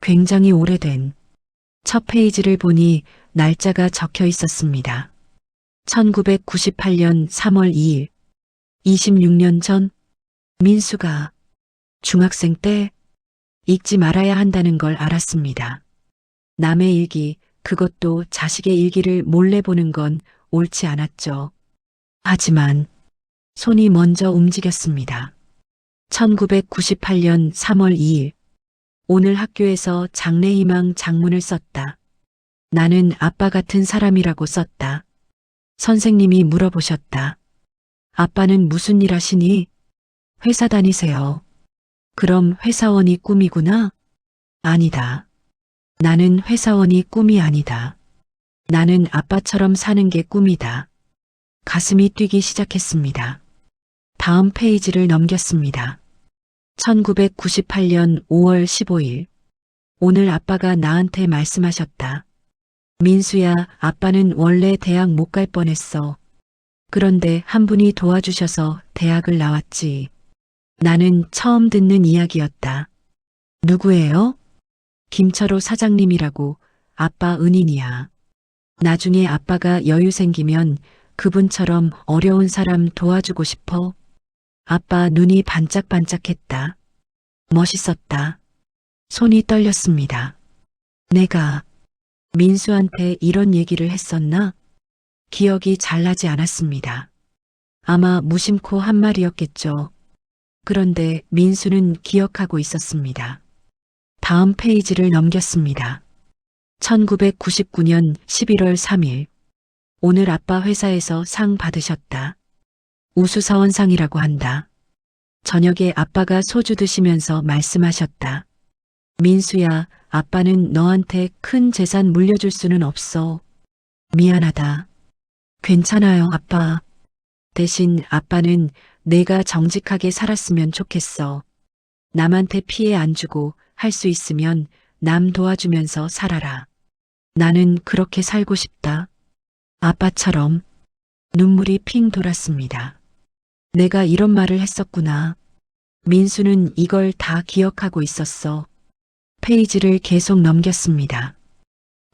굉장히 오래된. 첫 페이지를 보니 날짜가 적혀 있었습니다. 1998년 3월 2일. 26년 전 민수가 중학생 때 읽지 말아야 한다는 걸 알았습니다. 남의 일기, 그것도 자식의 일기를 몰래 보는 건 옳지 않았죠. 하지만 손이 먼저 움직였습니다. 1998년 3월 2일. 오늘 학교에서 장래희망 장문을 썼다. 나는 아빠 같은 사람이라고 썼다. 선생님이 물어보셨다. 아빠는 무슨 일 하시니? 회사 다니세요. 그럼 회사원이 꿈이구나? 아니다. 나는 회사원이 꿈이 아니다. 나는 아빠처럼 사는 게 꿈이다. 가슴이 뛰기 시작했습니다. 다음 페이지를 넘겼습니다. 1998년 5월 15일. 오늘 아빠가 나한테 말씀하셨다. 민수야, 아빠는 원래 대학 못 갈 뻔했어. 그런데 한 분이 도와주셔서 대학을 나왔지. 나는 처음 듣는 이야기였다. 누구예요? 김철호 사장님이라고. 아빠 은인이야. 나중에 아빠가 여유 생기면 그분처럼 어려운 사람 도와주고 싶어. 아빠 눈이 반짝반짝했다. 멋있었다. 손이 떨렸습니다. 내가 민수한테 이런 얘기를 했었나? 기억이 잘 나지 않았습니다. 아마 무심코 한 말이었겠죠. 그런데 민수는 기억하고 있었습니다. 다음 페이지를 넘겼습니다. 1999년 11월 3일. 오늘 아빠 회사에서 상 받으셨다. 우수사원상이라고 한다. 저녁에 아빠가 소주 드시면서 말씀하셨다. 민수야, 아빠는 너한테 큰 재산 물려줄 수는 없어. 미안하다. 괜찮아요, 아빠. 대신 아빠는 내가 정직하게 살았으면 좋겠어. 남한테 피해 안 주고 할 수 있으면 남 도와주면서 살아라. 나는 그렇게 살고 싶다. 아빠처럼. 눈물이 핑 돌았습니다. 내가 이런 말을 했었구나. 민수는 이걸 다 기억하고 있었어. 페이지를 계속 넘겼습니다.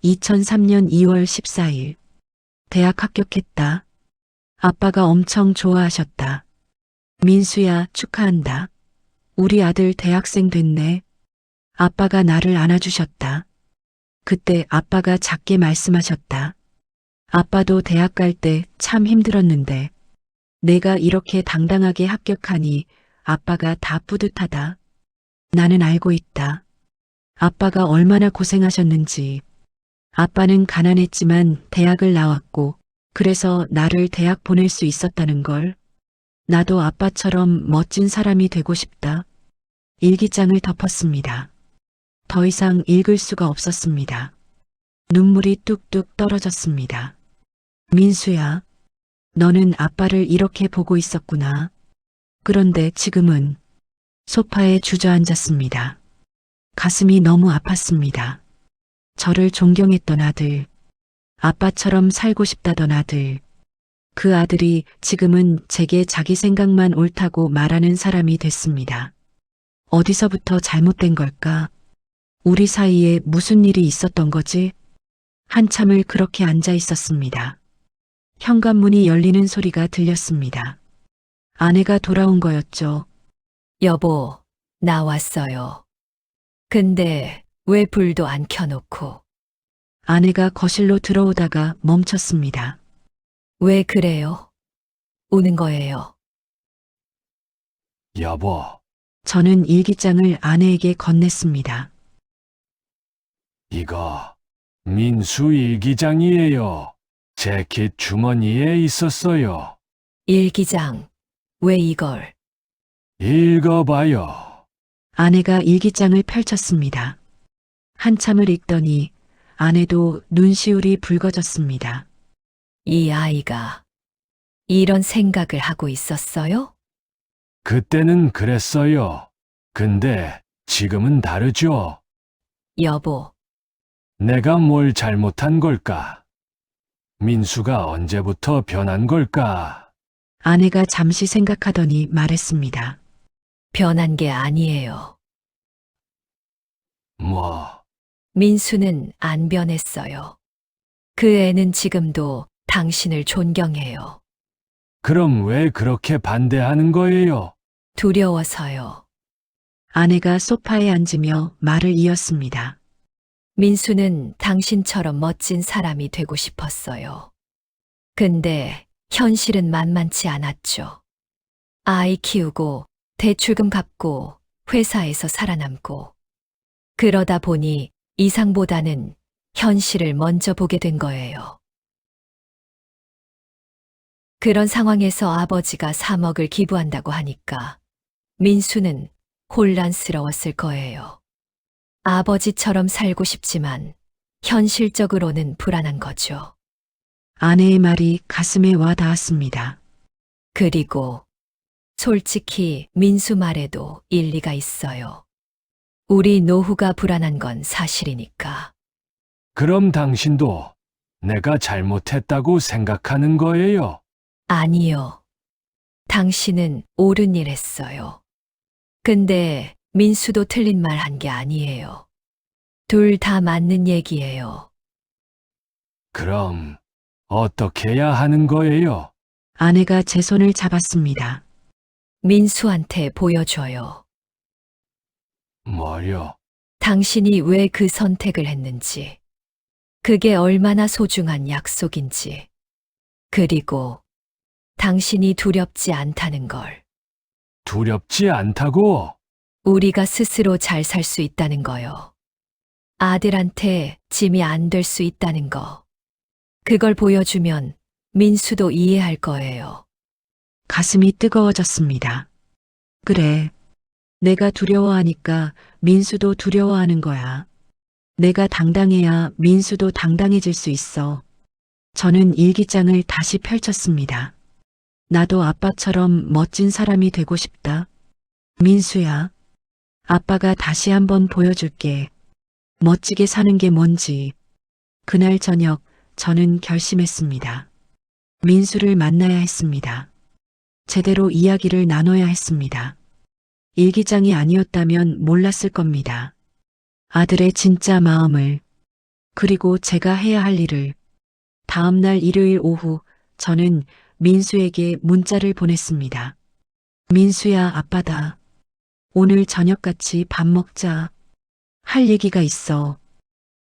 2003년 2월 14일. 대학 합격했다. 아빠가 엄청 좋아하셨다. 민수야, 축하한다. 우리 아들 대학생 됐네. 아빠가 나를 안아주셨다. 그때 아빠가 작게 말씀하셨다. 아빠도 대학 갈 때 참 힘들었는데 내가 이렇게 당당하게 합격하니 아빠가 다 뿌듯하다. 나는 알고 있다. 아빠가 얼마나 고생하셨는지. 아빠는 가난했지만 대학을 나왔고 그래서 나를 대학 보낼 수 있었다는 걸. 나도 아빠처럼 멋진 사람이 되고 싶다. 일기장을 덮었습니다. 더 이상 읽을 수가 없었습니다. 눈물이 뚝뚝 떨어졌습니다. 민수야, 너는 아빠를 이렇게 보고 있었구나. 그런데 지금은 소파에 주저앉았습니다. 가슴이 너무 아팠습니다. 저를 존경했던 아들, 아빠처럼 살고 싶다던 아들, 그 아들이 지금은 제게 자기 생각만 옳다고 말하는 사람이 됐습니다. 어디서부터 잘못된 걸까? 우리 사이에 무슨 일이 있었던 거지? 한참을 그렇게 앉아 있었습니다. 현관문이 열리는 소리가 들렸습니다. 아내가 돌아온 거였죠. 여보, 나왔어요. 근데 왜 불도 안 켜놓고? 아내가 거실로 들어오다가 멈췄습니다. 왜 그래요? 우는 거예요. 여보, 저는 일기장을 아내에게 건넸습니다. 이거 민수 일기장이에요. 재킷 주머니에 있었어요. 일기장, 왜 이걸? 읽어봐요. 아내가 일기장을 펼쳤습니다. 한참을 읽더니 아내도 눈시울이 붉어졌습니다. 이 아이가 이런 생각을 하고 있었어요? 그때는 그랬어요. 근데 지금은 다르죠. 여보, 내가 뭘 잘못한 걸까? 민수가 언제부터 변한 걸까? 아내가 잠시 생각하더니 말했습니다. 변한 게 아니에요. 뭐, 민수는 안 변했어요. 그 애는 지금도 당신을 존경해요. 그럼 왜 그렇게 반대하는 거예요? 두려워서요. 아내가 소파에 앉으며 말을 이었습니다. 민수는 당신처럼 멋진 사람이 되고 싶었어요. 근데 현실은 만만치 않았죠. 아이 키우고 대출금 갚고 회사에서 살아남고 그러다 보니 이상보다는 현실을 먼저 보게 된 거예요. 그런 상황에서 아버지가 3억을 기부한다고 하니까 민수는 혼란스러웠을 거예요. 아버지처럼 살고 싶지만 현실적으로는 불안한 거죠. 아내의 말이 가슴에 와 닿았습니다. 그리고 솔직히 민수 말에도 일리가 있어요. 우리 노후가 불안한 건 사실이니까. 그럼 당신도 내가 잘못했다고 생각하는 거예요? 아니요. 당신은 옳은 일 했어요. 근데 민수도 틀린 말 한 게 아니에요. 둘 다 맞는 얘기예요. 그럼 어떻게 해야 하는 거예요? 아내가 제 손을 잡았습니다. 민수한테 보여줘요. 뭐요? 당신이 왜 그 선택을 했는지. 그게 얼마나 소중한 약속인지. 그리고 당신이 두렵지 않다는 걸. 두렵지 않다고? 우리가 스스로 잘 살 수 있다는 거요. 아들한테 짐이 안 될 수 있다는 거. 그걸 보여주면 민수도 이해할 거예요. 가슴이 뜨거워졌습니다. 그래. 내가 두려워하니까 민수도 두려워하는 거야. 내가 당당해야 민수도 당당해질 수 있어. 저는 일기장을 다시 펼쳤습니다. 나도 아빠처럼 멋진 사람이 되고 싶다. 민수야, 아빠가 다시 한번 보여줄게. 멋지게 사는 게 뭔지. 그날 저녁 저는 결심했습니다. 민수를 만나야 했습니다. 제대로 이야기를 나눠야 했습니다. 일기장이 아니었다면 몰랐을 겁니다. 아들의 진짜 마음을, 그리고 제가 해야 할 일을. 다음 날 일요일 오후 저는 민수에게 문자를 보냈습니다. 민수야, 아빠다. 오늘 저녁같이 밥 먹자. 할 얘기가 있어.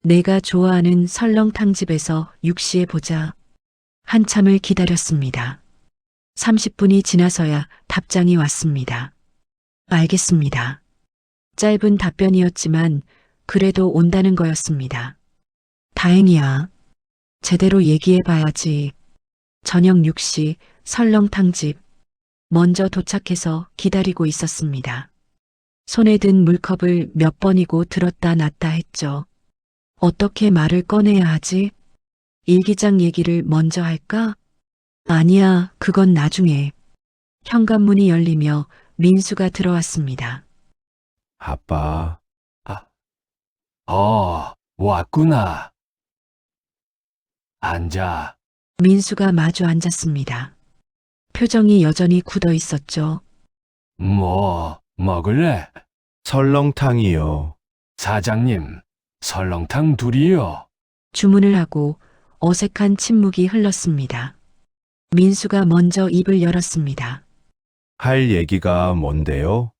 내가 좋아하는 설렁탕집에서 6시에 보자. 한참을 기다렸습니다. 30분이 지나서야 답장이 왔습니다. 알겠습니다. 짧은 답변이었지만 그래도 온다는 거였습니다. 다행이야. 제대로 얘기해봐야지. 저녁 6시 설렁탕집. 먼저 도착해서 기다리고 있었습니다. 손에 든 물컵을 몇 번이고 들었다 놨다 했죠. 어떻게 말을 꺼내야 하지? 일기장 얘기를 먼저 할까? 아니야, 그건 나중에. 현관문이 열리며 민수가 들어왔습니다. 아빠, 왔구나. 앉아. 민수가 마주 앉았습니다. 표정이 여전히 굳어 있었죠. 뭐, 먹을래? 설렁탕이요. 사장님, 설렁탕 둘이요. 주문을 하고 어색한 침묵이 흘렀습니다. 민수가 먼저 입을 열었습니다. 할 얘기가 뭔데요?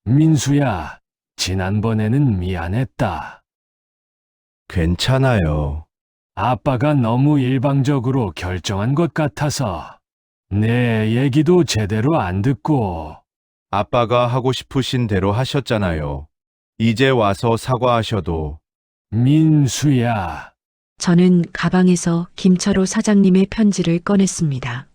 민수야, 지난번에는 미안했다. 괜찮아요. 아빠가 너무 일방적으로 결정한 것 같아서 내 얘기도 제대로 안 듣고. 아빠가 하고 싶으신 대로 하셨잖아요. 이제 와서 사과하셔도. 민수야, 저는 가방에서 김철호 사장님의 편지를 꺼냈습니다.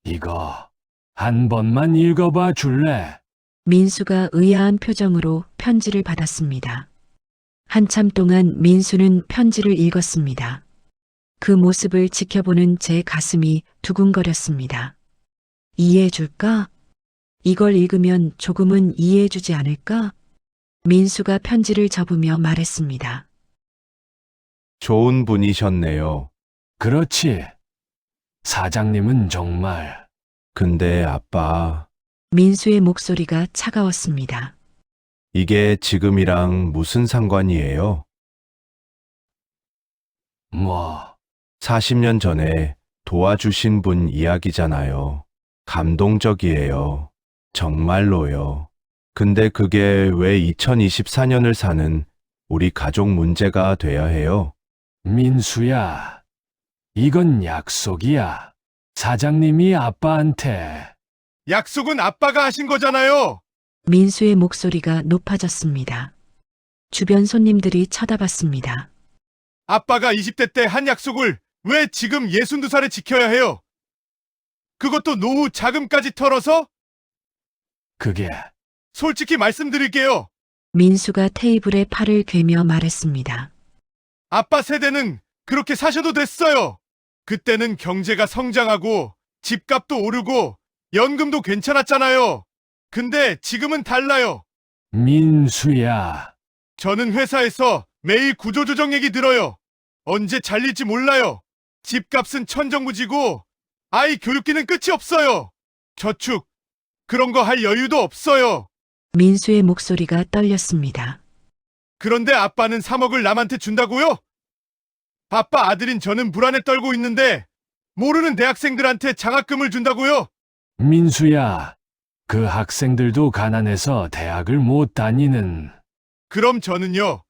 이거 한 번만 읽어봐 줄래? 민수가 의아한 표정으로 편지를 받았습니다. 한참 동안 민수는 편지를 읽었습니다. 그 모습을 지켜보는 제 가슴이 두근거렸습니다. 이해해줄까? 이걸 읽으면 조금은 이해해주지 않을까? 민수가 편지를 접으며 말했습니다. 좋은 분이셨네요. 그렇지. 사장님은 정말. 근데 아빠, 민수의 목소리가 차가웠습니다. 이게 지금이랑 무슨 상관이에요? 뭐, 40년 전에 도와주신 분 이야기잖아요. 감동적이에요. 정말로요. 근데 그게 왜 2024년을 사는 우리 가족 문제가 돼야 해요? 민수야, 이건 약속이야. 사장님이 아빠한테. 약속은 아빠가 하신 거잖아요. 민수의 목소리가 높아졌습니다. 주변 손님들이 쳐다봤습니다. 아빠가 20대 때 한 약속을 왜 지금 62살에 지켜야 해요? 그것도 노후 자금까지 털어서? 그게 솔직히 말씀드릴게요. 민수가 테이블에 팔을 괴며 말했습니다. 아빠 세대는 그렇게 사셔도 됐어요. 그때는 경제가 성장하고 집값도 오르고 연금도 괜찮았잖아요. 근데 지금은 달라요. 민수야. 저는 회사에서 매일 구조조정 얘기 들어요. 언제 잘릴지 몰라요. 집값은 천정부지고 아이 교육비는 끝이 없어요. 저축 그런 거 할 여유도 없어요. 민수의 목소리가 떨렸습니다. 그런데 아빠는 3억을 남한테 준다고요? 아빠 아들인 저는 불안에 떨고 있는데 모르는 대학생들한테 장학금을 준다고요? 민수야. 그 학생들도 가난해서 대학을 못 다니는. 그럼 저는요?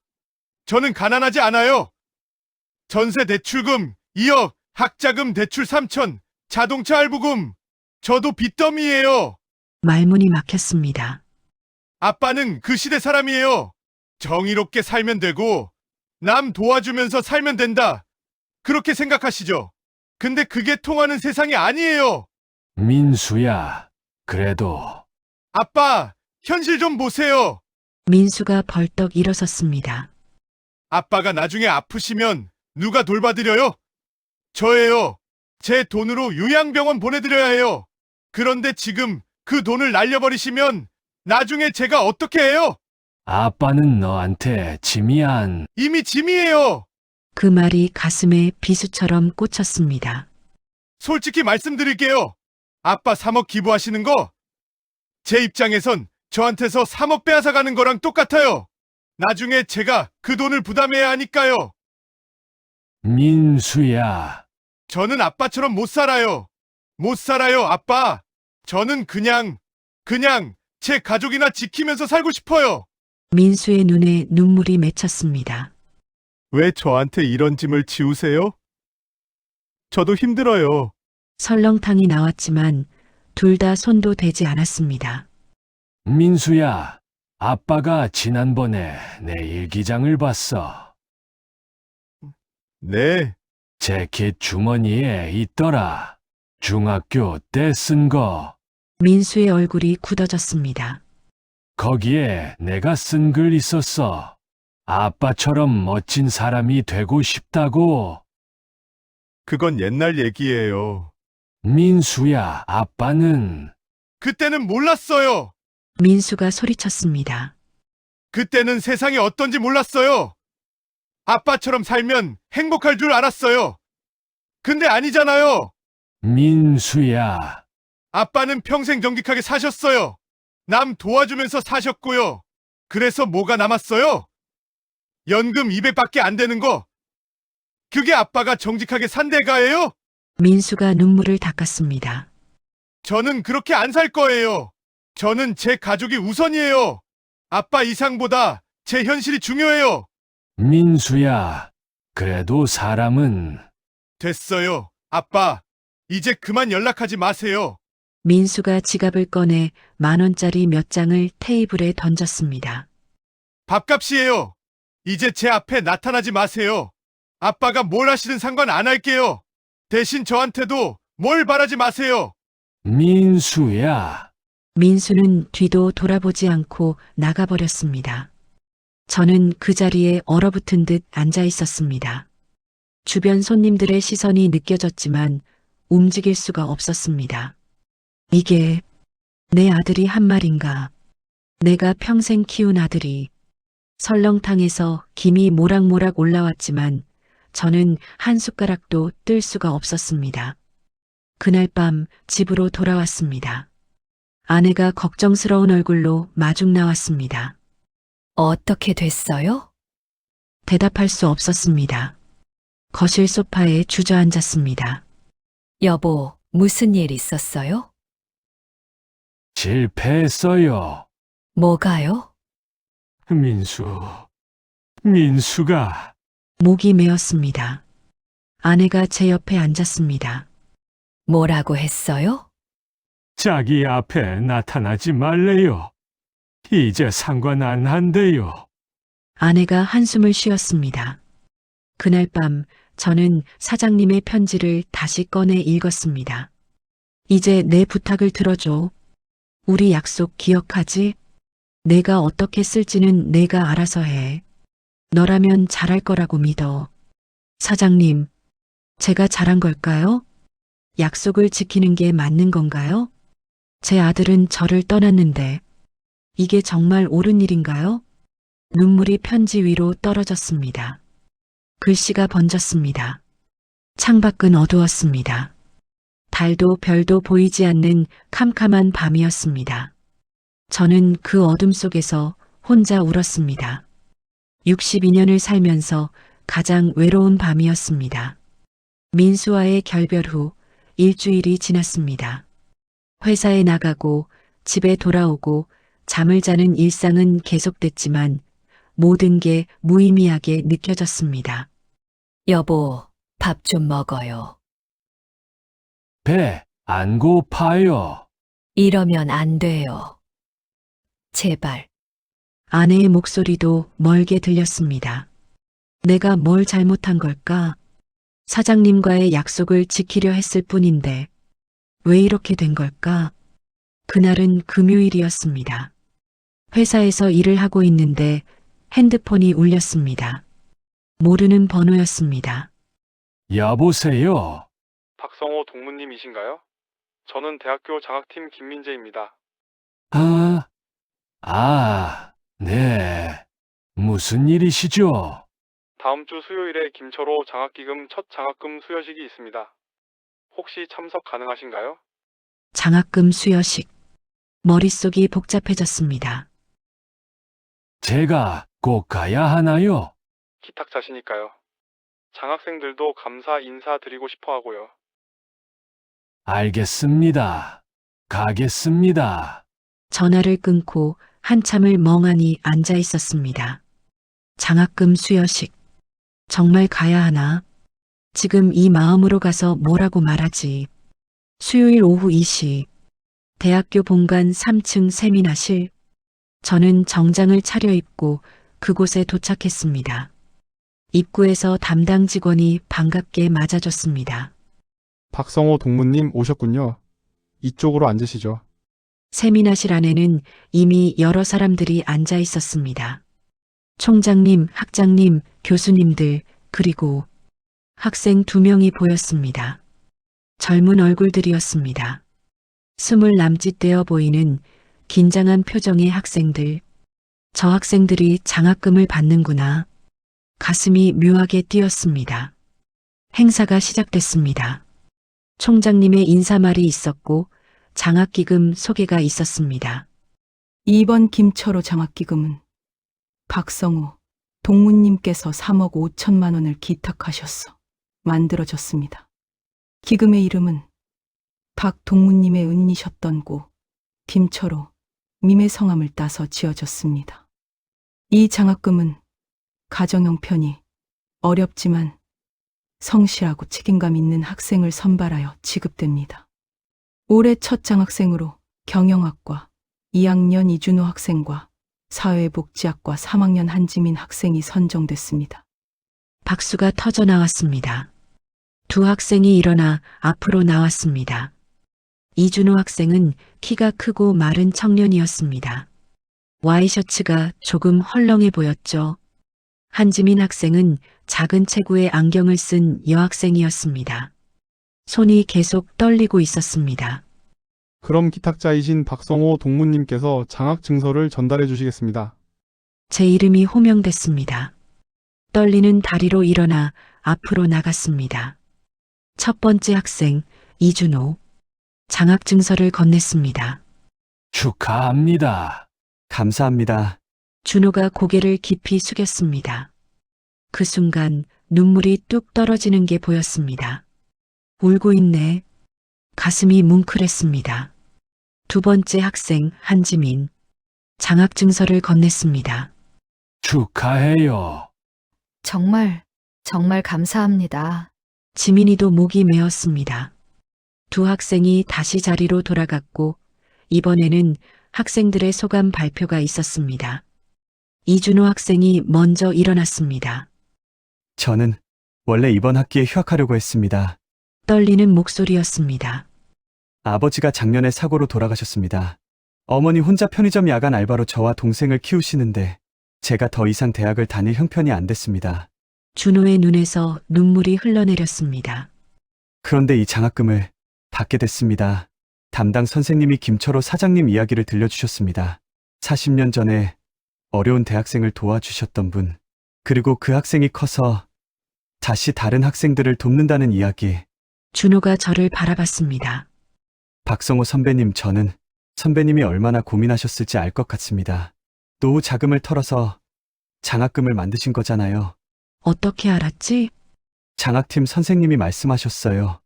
저는 가난하지 않아요. 전세 대출금 2억, 학자금 대출 3천, 자동차 할부금. 저도 빚더미예요. 말문이 막혔습니다. 아빠는 그 시대 사람이에요. 정의롭게 살면 되고 남 도와주면서 살면 된다. 그렇게 생각하시죠? 근데 그게 통하는 세상이 아니에요. 민수야. 그래도 아빠, 현실 좀 보세요. 민수가 벌떡 일어섰습니다. 아빠가 나중에 아프시면 누가 돌봐드려요? 저예요. 제 돈으로 요양병원 보내드려야 해요. 그런데 지금 그 돈을 날려버리시면 나중에 제가 어떻게 해요? 아빠는 너한테 짐이 안. 이미 짐이에요. 그 말이 가슴에 비수처럼 꽂혔습니다. 솔직히 말씀드릴게요. 아빠 3억 기부하시는 거 제 입장에선 저한테서 3억 빼앗아가는 거랑 똑같아요. 나중에 제가 그 돈을 부담해야 하니까요. 민수야. 저는 아빠처럼 못 살아요. 못 살아요, 아빠. 저는 그냥 제 가족이나 지키면서 살고 싶어요. 민수의 눈에 눈물이 맺혔습니다. 왜 저한테 이런 짐을 지우세요? 저도 힘들어요. 설렁탕이 나왔지만 둘 다 손도 대지 않았습니다. 민수야. 아빠가 지난번에 내 일기장을 봤어. 네, 재킷 주머니에 있더라. 중학교 때 쓴 거. 민수의 얼굴이 굳어졌습니다. 거기에 내가 쓴 글 있었어. 아빠처럼 멋진 사람이 되고 싶다고. 그건 옛날 얘기예요. 민수야, 아빠는. 그때는 몰랐어요. 민수가 소리쳤습니다. 그때는 세상이 어떤지 몰랐어요. 아빠처럼 살면 행복할 줄 알았어요. 근데 아니잖아요. 민수야. 아빠는 평생 정직하게 사셨어요. 남 도와주면서 사셨고요. 그래서 뭐가 남았어요? 연금 200밖에 안 되는 거. 그게 아빠가 정직하게 산 대가예요? 민수가 눈물을 닦았습니다. 저는 그렇게 안 살 거예요. 저는 제 가족이 우선이에요. 아빠 이상보다 제 현실이 중요해요. 민수야. 그래도 사람은. 됐어요. 아빠, 이제 그만 연락하지 마세요. 민수가 지갑을 꺼내 10,000원짜리 몇 장을 테이블에 던졌습니다. 밥값이에요. 이제 제 앞에 나타나지 마세요. 아빠가 뭘 하시든 상관 안 할게요. 대신 저한테도 뭘 바라지 마세요. 민수야. 민수는 뒤도 돌아보지 않고 나가버렸습니다. 저는 그 자리에 얼어붙은 듯 앉아 있었습니다. 주변 손님들의 시선이 느껴졌지만 움직일 수가 없었습니다. 이게 내 아들이 한 말인가? 내가 평생 키운 아들이. 설렁탕에서 김이 모락모락 올라왔지만 저는 한 숟가락도 뜰 수가 없었습니다. 그날 밤 집으로 돌아왔습니다. 아내가 걱정스러운 얼굴로 마중 나왔습니다. 어떻게 됐어요? 대답할 수 없었습니다. 거실 소파에 주저앉았습니다. 여보, 무슨 일 있었어요? 실패했어요. 뭐가요? 민수가 목이 메었습니다. 아내가 제 옆에 앉았습니다. 뭐라고 했어요? 자기 앞에 나타나지 말래요. 이제 상관 안 한대요. 아내가 한숨을 쉬었습니다. 그날 밤 저는 사장님의 편지를 다시 꺼내 읽었습니다. 이제 내 부탁을 들어줘. 우리 약속 기억하지? 내가 어떻게 쓸지는 내가 알아서 해. 너라면 잘할 거라고 믿어. 사장님, 제가 잘한 걸까요? 약속을 지키는 게 맞는 건가요? 제 아들은 저를 떠났는데 이게 정말 옳은 일인가요? 눈물이 편지 위로 떨어졌습니다. 글씨가 번졌습니다. 창밖은 어두웠습니다. 달도 별도 보이지 않는 캄캄한 밤이었습니다. 저는 그 어둠 속에서 혼자 울었습니다. 62년을 살면서 가장 외로운 밤이었습니다. 민수와의 결별 후 일주일이 지났습니다. 회사에 나가고 집에 돌아오고 잠을 자는 일상은 계속됐지만 모든 게 무의미하게 느껴졌습니다. 여보, 밥 좀 먹어요. 배 안 고파요. 이러면 안 돼요. 제발. 아내의 목소리도 멀게 들렸습니다. 내가 뭘 잘못한 걸까? 사장님과의 약속을 지키려 했을 뿐인데 왜 이렇게 된 걸까? 그날은 금요일이었습니다. 회사에서 일을 하고 있는데 핸드폰이 울렸습니다. 모르는 번호였습니다. 여보세요. 박성호 동무님이신가요? 저는 대학교 장학팀 김민재입니다. 네. 무슨 일이시죠? 다음 주 수요일에 김철호 장학기금 첫 장학금 수여식이 있습니다. 혹시 참석 가능하신가요? 장학금 수여식. 머릿속이 복잡해졌습니다. 제가 꼭 가야 하나요? 기탁자시니까요. 장학생들도 감사 인사 드리고 싶어 하고요. 알겠습니다. 가겠습니다. 전화를 끊고 한참을 멍하니 앉아 있었습니다. 장학금 수여식. 정말 가야 하나? 지금 이 마음으로 가서 뭐라고 말하지? 수요일 오후 2시. 대학교 본관 3층 세미나실. 저는 정장을 차려입고 그곳에 도착했습니다. 입구에서 담당 직원이 반갑게 맞아줬습니다. 박성호 동무님 오셨군요. 이쪽으로 앉으시죠. 세미나실 안에는 이미 여러 사람들이 앉아 있었습니다. 총장님, 학장님, 교수님들, 그리고 학생 2명이 보였습니다. 젊은 얼굴들이었습니다. 20 남짓되어 보이는 긴장한 표정의 학생들. 저 학생들이 장학금을 받는구나. 가슴이 묘하게 뛰었습니다. 행사가 시작됐습니다. 총장님의 인사말이 있었고 장학기금 소개가 있었습니다. 이번 김철호 장학기금은 박성호 동무님께서 3억 5천만 원을 기탁하셔서 만들어졌습니다. 기금의 이름은 박 동무님의 은이셨던 고 김철호 님의 성함을 따서 지어졌습니다. 이 장학금은 가정 형편이 어렵지만 성실하고 책임감 있는 학생을 선발하여 지급됩니다. 올해 첫 장학생으로 경영학과 2학년 이준호 학생과 사회복지학과 3학년 한지민 학생이 선정됐습니다. 박수가 터져 나왔습니다. 2 학생이 일어나 앞으로 나왔습니다. 이준호 학생은 키가 크고 마른 청년이었습니다. 와이셔츠가 조금 헐렁해 보였죠. 한지민 학생은 작은 체구에 안경을 쓴 여학생이었습니다. 손이 계속 떨리고 있었습니다. 그럼 기탁자이신 박성호 동무님께서 장학 증서를 전달해 주시겠습니다. 제 이름이 호명됐습니다. 떨리는 다리로 일어나 앞으로 나갔습니다. 첫 번째 학생 이준호. 장학 증서를 건넸습니다. 축하합니다. 감사합니다. 준호가 고개를 깊이 숙였습니다. 그 순간 눈물이 뚝 떨어지는 게 보였습니다. 울고 있네. 가슴이 뭉클했습니다. 2 번째 학생 한지민. 장학증서를 건넸습니다. 축하해요. 정말, 정말 감사합니다. 지민이도 목이 메었습니다. 두 학생이 다시 자리로 돌아갔고 이번에는 학생들의 소감 발표가 있었습니다. 이준호 학생이 먼저 일어났습니다. 저는 원래 이번 학기에 휴학하려고 했습니다. 떨리는 목소리였습니다. 아버지가 작년에 사고로 돌아가셨습니다. 어머니 혼자 편의점 야간 알바로 저와 동생을 키우시는데 제가 더 이상 대학을 다닐 형편이 안 됐습니다. 준호의 눈에서 눈물이 흘러내렸습니다. 그런데 이 장학금을 받게 됐습니다. 담당 선생님이 김철호 사장님 이야기를 들려주셨습니다. 40년 전에 어려운 대학생을 도와주셨던 분, 그리고 그 학생이 커서 다시 다른 학생들을 돕는다는 이야기. 준호가 저를 바라봤습니다. 박성호 선배님, 저는 선배님이 얼마나 고민하셨을지 알 것 같습니다. 노후 자금을 털어서 장학금을 만드신 거잖아요. 어떻게 알았지? 장학팀 선생님이 말씀하셨어요.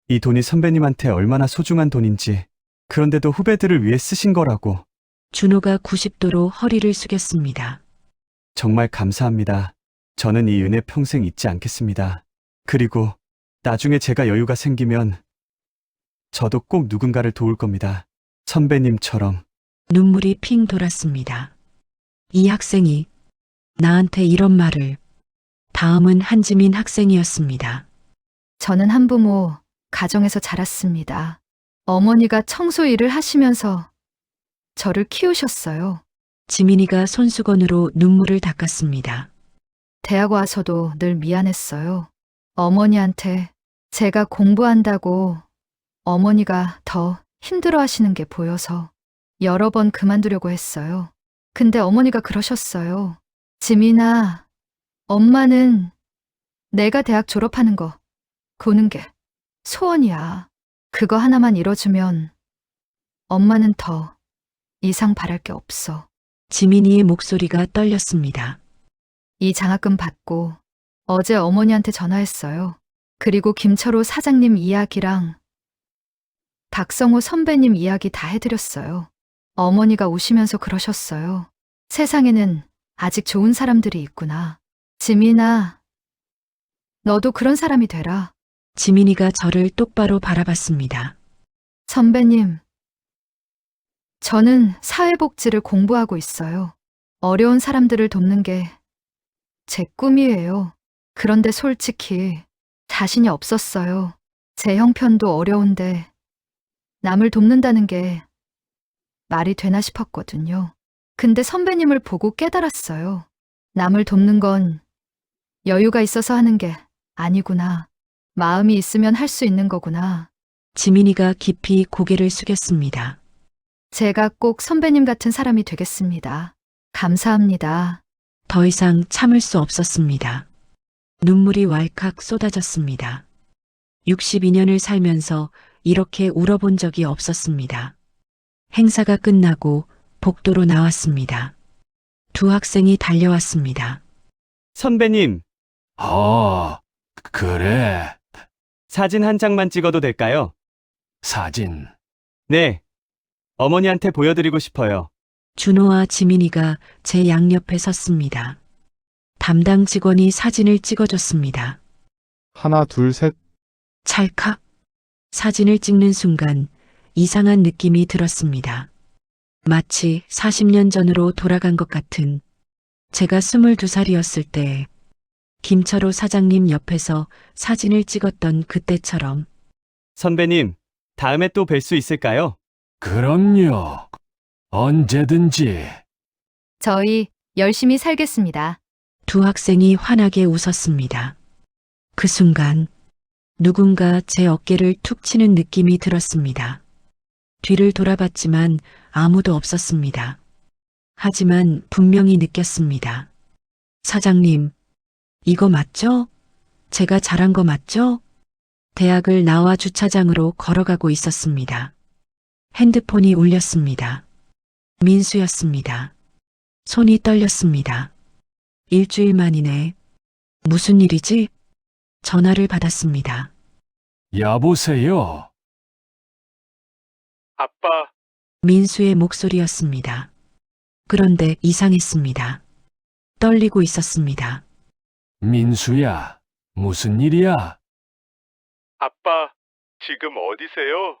이 돈이 선배님한테 얼마나 소중한 돈인지, 그런데도 후배들을 위해 쓰신 거라고. 준호가 90도로 허리를 숙였습니다. 정말 감사합니다. 저는 이 은혜 평생 잊지 않겠습니다. 그리고 나중에 제가 여유가 생기면 저도 꼭 누군가를 도울 겁니다. 선배님처럼. 눈물이 핑 돌았습니다. 이 학생이 나한테 이런 말을. 다음은 한지민 학생이었습니다. 저는 한부모 가정에서 자랐습니다. 어머니가 청소 일을 하시면서 저를 키우셨어요. 지민이가 손수건으로 눈물을 닦았습니다. 대학 와서도 늘 미안했어요. 어머니한테 제가 공부한다고 어머니가 더 힘들어 하시는 게 보여서 여러 번 그만두려고 했어요. 근데 어머니가 그러셨어요. 지민아, 엄마는 내가 대학 졸업하는 거 보는 게 소원이야. 그거 하나만 이뤄주면 엄마는 더 이상 바랄 게 없어. 지민이의 목소리가 떨렸습니다. 이 장학금 받고 어제 어머니한테 전화했어요. 그리고 김철호 사장님 이야기랑 박성호 선배님 이야기 다 해드렸어요. 어머니가 우시면서 그러셨어요. 세상에는 아직 좋은 사람들이 있구나. 지민아, 너도 그런 사람이 되라. 지민이가 저를 똑바로 바라봤습니다. 선배님, 저는 사회복지를 공부하고 있어요. 어려운 사람들을 돕는 게 제 꿈이에요. 그런데 솔직히 자신이 없었어요. 제 형편도 어려운데 남을 돕는다는 게 말이 되나 싶었거든요. 근데 선배님을 보고 깨달았어요. 남을 돕는 건 여유가 있어서 하는 게 아니구나. 마음이 있으면 할 수 있는 거구나. 지민이가 깊이 고개를 숙였습니다. 제가 꼭 선배님 같은 사람이 되겠습니다. 감사합니다. 더 이상 참을 수 없었습니다. 눈물이 왈칵 쏟아졌습니다. 62년을 살면서 이렇게 울어본 적이 없었습니다. 행사가 끝나고 복도로 나왔습니다. 두 학생이 달려왔습니다. 선배님, 그래. 사진 한 장만 찍어도 될까요? 사진. 네. 어머니한테 보여드리고 싶어요. 준호와 지민이가 제 양옆에 섰습니다. 담당 직원이 사진을 찍어줬습니다. 하나, 둘, 셋. 찰칵. 사진을 찍는 순간 이상한 느낌이 들었습니다. 마치 40년 전으로 돌아간 것 같은, 제가 22살이었을 때 김철호 사장님 옆에서 사진을 찍었던 그때처럼. 선배님, 다음에 또 뵐 수 있을까요? 그럼요. 언제든지. 저희 열심히 살겠습니다. 두 학생이 환하게 웃었습니다. 그 순간 누군가 제 어깨를 툭 치는 느낌이 들었습니다. 뒤를 돌아봤지만 아무도 없었습니다. 하지만 분명히 느꼈습니다. 사장님, 이거 맞죠? 제가 잘한 거 맞죠? 대학을 나와 주차장으로 걸어가고 있었습니다. 핸드폰이 울렸습니다. 민수였습니다. 손이 떨렸습니다. 일주일 만이네. 무슨 일이지? 전화를 받았습니다. 여보세요. 아빠, 민수의 목소리였습니다. 그런데 이상했습니다. 떨리고 있었습니다. 민수야, 무슨 일이야? 아빠, 지금 어디세요?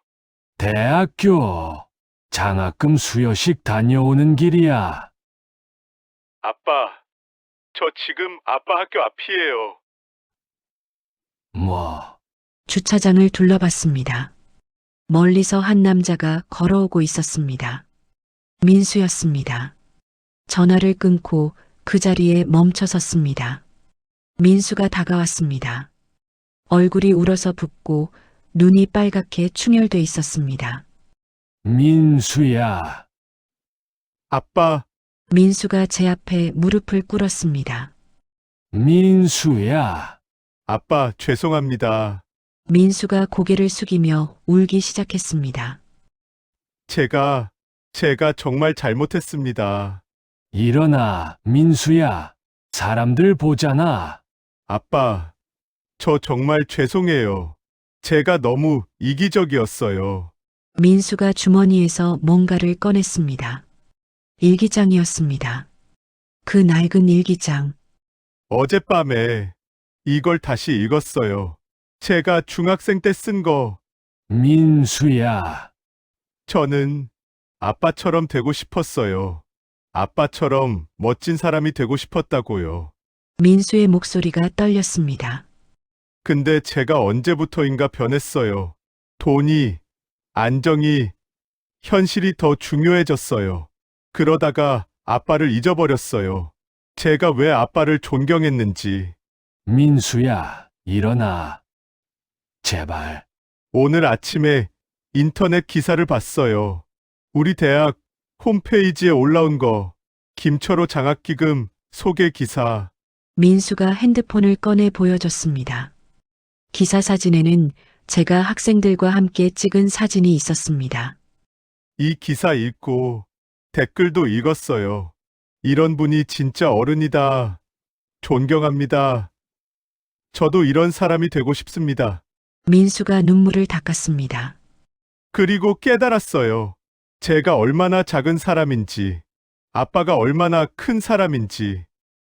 대학교. 장학금 수여식 다녀오는 길이야. 아빠, 저 지금 아빠 학교 앞이에요. 뭐, 주차장을 둘러봤습니다. 멀리서 한 남자가 걸어오고 있었습니다. 민수였습니다. 전화를 끊고 그 자리에 멈춰 섰습니다. 민수가 다가왔습니다. 얼굴이 울어서 붓고 눈이 빨갛게 충혈돼 있었습니다. 민수야. 아빠, 민수가 제 앞에 무릎을 꿇었습니다. 민수야. 아빠, 죄송합니다. 민수가 고개를 숙이며 울기 시작했습니다. 제가 정말 잘못했습니다. 일어나, 민수야. 사람들 보잖아. 아빠, 저 정말 죄송해요. 제가 너무 이기적이었어요. 민수가 주머니에서 뭔가를 꺼냈습니다. 일기장이었습니다. 그 낡은 일기장. 어젯밤에 이걸 다시 읽었어요. 제가 중학생 때 쓴 거. 민수야. 저는 아빠처럼 되고 싶었어요. 아빠처럼 멋진 사람이 되고 싶었다고요. 민수의 목소리가 떨렸습니다. 근데 제가 언제부터인가 변했어요. 돈이, 안정이, 현실이 더 중요해졌어요. 그러다가 아빠를 잊어버렸어요. 제가 왜 아빠를 존경했는지. 민수야, 일어나. 제발. 오늘 아침에 인터넷 기사를 봤어요. 우리 대학 홈페이지에 올라온 거. 김철호 장학기금 소개 기사. 민수가 핸드폰을 꺼내 보여줬습니다. 기사 사진에는 제가 학생들과 함께 찍은 사진이 있었습니다. 이 기사 읽고 댓글도 읽었어요. 이런 분이 진짜 어른이다. 존경합니다. 저도 이런 사람이 되고 싶습니다. 민수가 눈물을 닦았습니다. 그리고 깨달았어요. 제가 얼마나 작은 사람인지, 아빠가 얼마나 큰 사람인지.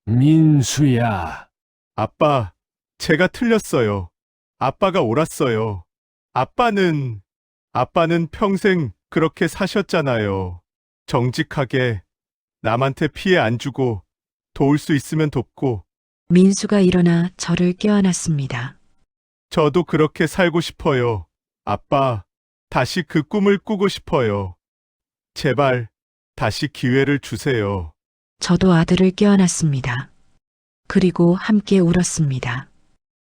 민수야. 아빠, 제가 틀렸어요. 아빠가 옳았어요. 아빠는 평생 그렇게 사셨잖아요. 정직하게, 남한테 피해 안 주고, 도울 수 있으면 돕고. 민수가 일어나 저를 껴안았습니다. 저도 그렇게 살고 싶어요. 아빠, 다시 그 꿈을 꾸고 싶어요. 제발, 다시 기회를 주세요. 저도 아들을 껴안았습니다. 그리고 함께 울었습니다.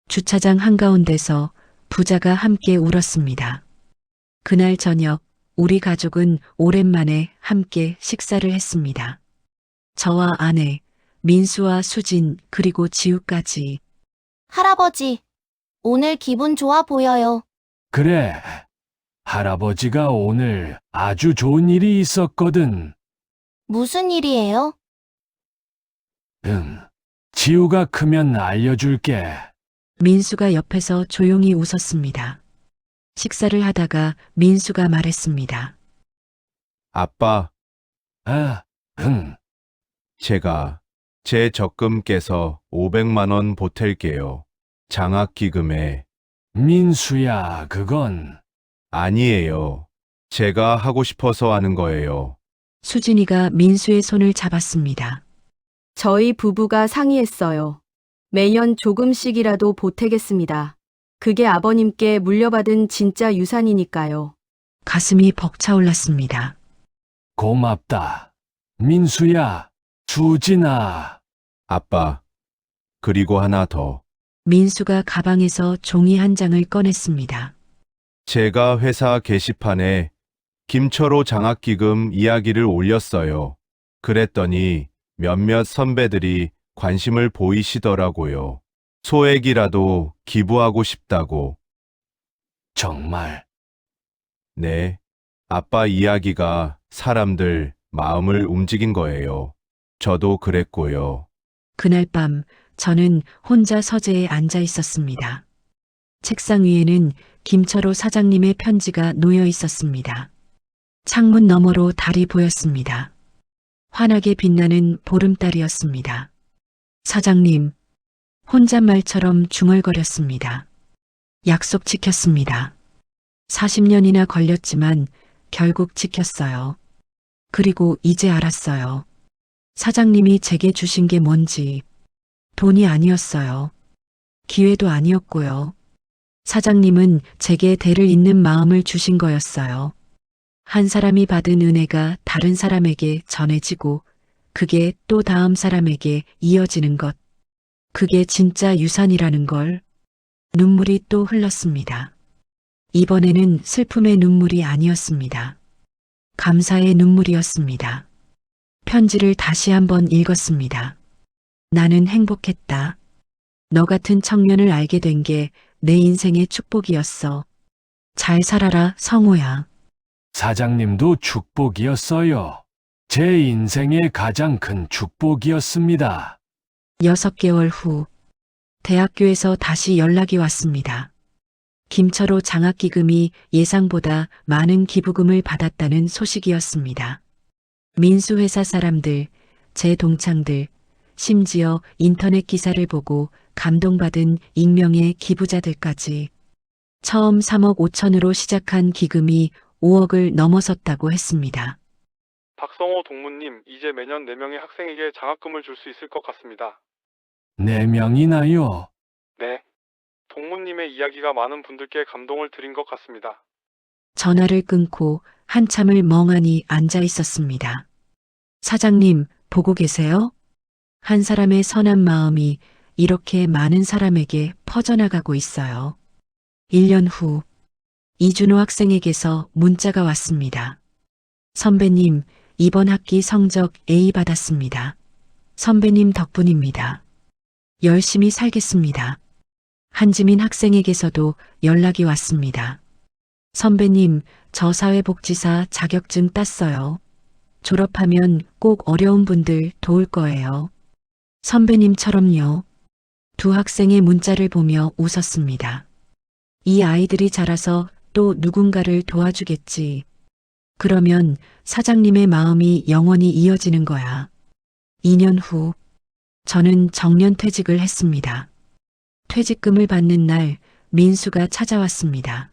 주차장 한가운데서 부자가 함께 울었습니다. 그날 저녁 우리 가족은 오랜만에 함께 식사를 했습니다. 저와 아내, 민수와 수진, 그리고 지우까지. 할아버지, 오늘 기분 좋아 보여요. 그래. 할아버지가 오늘 아주 좋은 일이 있었거든. 무슨 일이에요? 응. 지우가 크면 알려줄게. 민수가 옆에서 조용히 웃었습니다. 식사를 하다가 민수가 말했습니다. 아빠, 아, 응. 제가 제 적금 깨서 500만 원 보탤게요. 장학기금에. 민수야, 그건. 아니에요. 제가 하고 싶어서 하는 거예요. 수진이가 민수의 손을 잡았습니다. 저희 부부가 상의했어요. 매년 조금씩이라도 보태겠습니다. 그게 아버님께 물려받은 진짜 유산이니까요. 가슴이 벅차올랐습니다. 고맙다. 민수야, 수진아. 아빠, 그리고 하나 더. 민수가 가방에서 종이 한 장을 꺼냈습니다. 제가 회사 게시판에 김철호 장학기금 이야기를 올렸어요. 그랬더니 몇몇 선배들이 관심을 보이시더라고요. 소액이라도 기부하고 싶다고. 정말. 네. 아빠 이야기가 사람들 마음을 움직인 거예요. 저도 그랬고요. 그날 밤 저는 혼자 서재에 앉아 있었습니다. 책상 위에는 김철호 사장님의 편지가 놓여 있었습니다. 창문 너머로 달이 보였습니다. 환하게 빛나는 보름달이었습니다. 사장님, 혼잣말처럼 중얼거렸습니다. 약속 지켰습니다. 40년이나 걸렸지만 결국 지켰어요. 그리고 이제 알았어요. 사장님이 제게 주신 게 뭔지. 돈이 아니었어요. 기회도 아니었고요. 사장님은 제게 대를 잇는 마음을 주신 거였어요. 한 사람이 받은 은혜가 다른 사람에게 전해지고 그게 또 다음 사람에게 이어지는 것. 그게 진짜 유산이라는 걸. 눈물이 또 흘렀습니다. 이번에는 슬픔의 눈물이 아니었습니다. 감사의 눈물이었습니다. 편지를 다시 한번 읽었습니다. 나는 행복했다. 너 같은 청년을 알게 된 게 내 인생의 축복이었어. 잘 살아라, 성호야. 사장님도 축복이었어요. 제 인생의 가장 큰 축복이었습니다. 6개월 후, 대학교에서 다시 연락이 왔습니다. 김철호 장학기금이 예상보다 많은 기부금을 받았다는 소식이었습니다. 민수회사 사람들, 제 동창들, 심지어 인터넷 기사를 보고 감동받은 익명의 기부자들까지 처음 3억 5천으로 시작한 기금이 5억을 넘어섰다고 했습니다. 박성호 동무님, 이제 매년 4명의 학생에게 장학금을 줄 수 있을 것 같습니다. 4명이나요? 네. 동무님의 이야기가 많은 분들께 감동을 드린 것 같습니다. 전화를 끊고 한참을 멍하니 앉아 있었습니다. 사장님, 보고 계세요? 한 사람의 선한 마음이 이렇게 많은 사람에게 퍼져나가고 있어요. 1년 후, 이준호 학생에게서 문자가 왔습니다. 선배님, 이번 학기 성적 A 받았습니다. 선배님 덕분입니다. 열심히 살겠습니다. 한지민 학생에게서도 연락이 왔습니다. 선배님, 저 사회복지사 자격증 땄어요. 졸업하면 꼭 어려운 분들 도울 거예요. 선배님처럼요. 두 학생의 문자를 보며 웃었습니다. 이 아이들이 자라서 또 누군가를 도와주겠지. 그러면 사장님의 마음이 영원히 이어지는 거야. 2년 후, 저는 정년퇴직을 했습니다. 퇴직금을 받는 날 민수가 찾아왔습니다.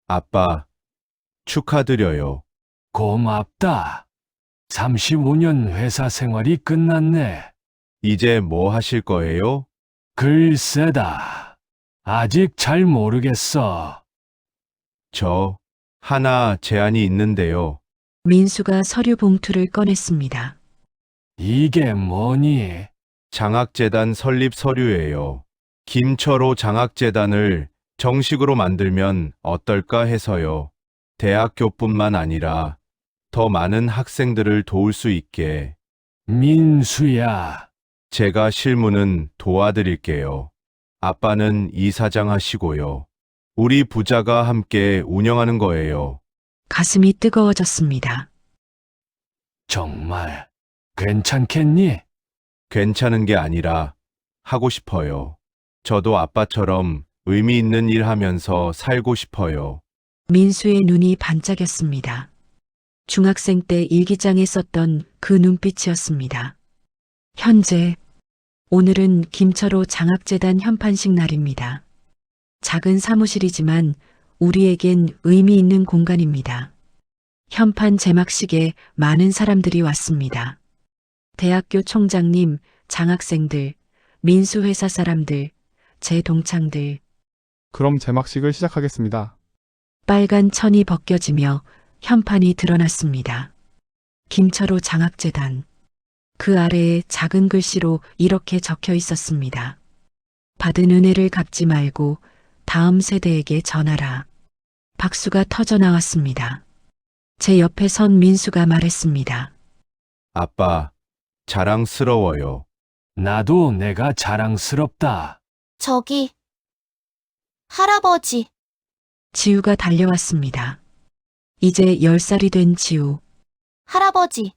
아빠, 축하드려요. 고맙다. 35년 회사 생활이 끝났네. 이제 뭐 하실 거예요? 글쎄다. 아직 잘 모르겠어. 저 하나 제안이 있는데요. 민수가 서류 봉투를 꺼냈습니다. 이게 뭐니? 장학재단 설립 서류예요. 김철호 장학재단을 정식으로 만들면 어떨까 해서요. 대학교뿐만 아니라 더 많은 학생들을 도울 수 있게. 민수야. 제가 실무는 도와드릴게요. 아빠는 이사장 하시고요. 우리 부자가 함께 운영하는 거예요. 가슴이 뜨거워졌습니다. 정말 괜찮겠니? 괜찮은 게 아니라 하고 싶어요. 저도 아빠처럼 의미 있는 일 하면서 살고 싶어요. 민수의 눈이 반짝였습니다. 중학생 때 일기장에 썼던 그 눈빛이었습니다. 현재, 오늘은 김철호 장학재단 현판식 날입니다. 작은 사무실이지만 우리에겐 의미 있는 공간입니다. 현판 제막식에 많은 사람들이 왔습니다. 대학교 총장님, 장학생들, 민수회사 사람들, 제 동창들. 그럼 제막식을 시작하겠습니다. 빨간 천이 벗겨지며 현판이 드러났습니다. 김철호 장학재단. 그 아래에 작은 글씨로 이렇게 적혀 있었습니다. 받은 은혜를 갚지 말고 다음 세대에게 전하라. 박수가 터져 나왔습니다. 제 옆에 선 민수가 말했습니다. 아빠, 자랑스러워요. 나도 내가 자랑스럽다. 저기, 할아버지. 지우가 달려왔습니다. 이제 10살이 된 지우. 할아버지,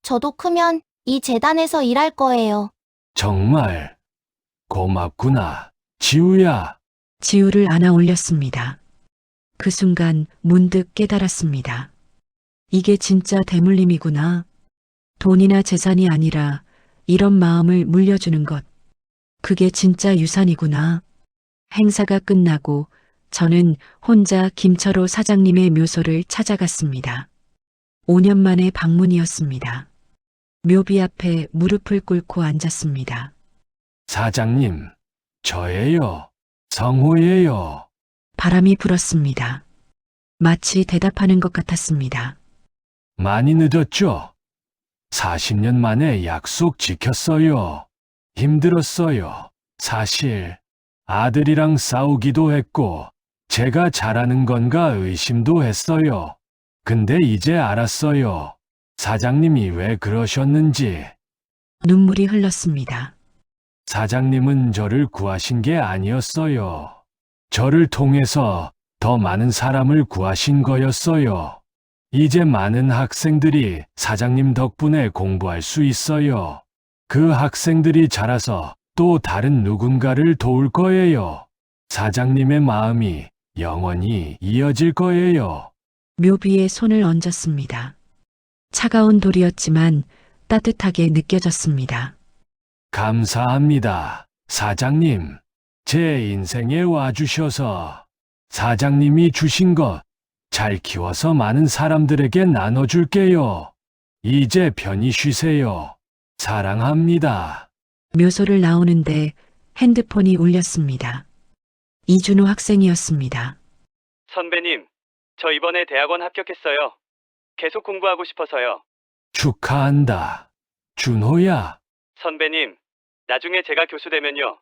저도 크면 이 재단에서 일할 거예요. 정말 고맙구나, 지우야. 지우를 안아 올렸습니다. 그 순간 문득 깨달았습니다. 이게 진짜 대물림이구나. 돈이나 재산이 아니라 이런 마음을 물려주는 것. 그게 진짜 유산이구나. 행사가 끝나고 저는 혼자 김철호 사장님의 묘소를 찾아갔습니다. 5년 만의 방문이었습니다. 묘비 앞에 무릎을 꿇고 앉았습니다. 사장님, 저예요. 성호예요. 바람이 불었습니다. 마치 대답하는 것 같았습니다. 많이 늦었죠? 40년 만에 약속 지켰어요. 힘들었어요. 사실 아들이랑 싸우기도 했고 제가 잘하는 건가 의심도 했어요. 근데 이제 알았어요. 사장님이 왜 그러셨는지. 눈물이 흘렀습니다. 사장님은 저를 구하신 게 아니었어요. 저를 통해서 더 많은 사람을 구하신 거였어요. 이제 많은 학생들이 사장님 덕분에 공부할 수 있어요. 그 학생들이 자라서 또 다른 누군가를 도울 거예요. 사장님의 마음이 영원히 이어질 거예요. 묘비에 손을 얹었습니다. 차가운 돌이었지만 따뜻하게 느껴졌습니다. 감사합니다. 사장님, 제 인생에 와주셔서 사장님이 주신 것 잘 키워서 많은 사람들에게 나눠줄게요. 이제 편히 쉬세요. 사랑합니다. 묘소를 나오는데 핸드폰이 울렸습니다. 이준호 학생이었습니다. 선배님, 저 이번에 대학원 합격했어요. 계속 공부하고 싶어서요. 축하한다. 준호야. 선배님, 나중에 제가 교수 되면요.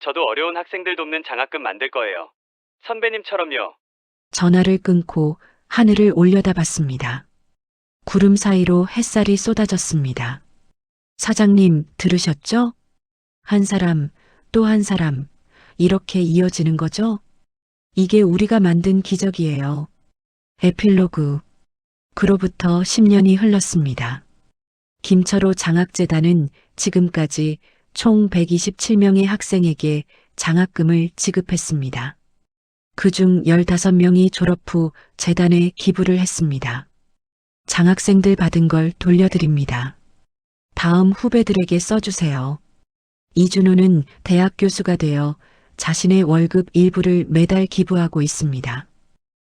저도 어려운 학생들 돕는 장학금 만들 거예요. 선배님처럼요. 전화를 끊고 하늘을 올려다봤습니다. 구름 사이로 햇살이 쏟아졌습니다. 사장님, 들으셨죠? 한 사람, 또 한 사람, 이렇게 이어지는 거죠? 이게 우리가 만든 기적이에요. 에필로그. 그로부터 10년이 흘렀습니다. 김철호 장학재단은 지금까지 총 127명의 학생에게 장학금을 지급했습니다. 그중 15명이 졸업 후 재단에 기부를 했습니다. 장학생들 받은 걸 돌려드립니다. 다음 후배들에게 써주세요. 이준호는 대학 교수가 되어 자신의 월급 일부를 매달 기부하고 있습니다.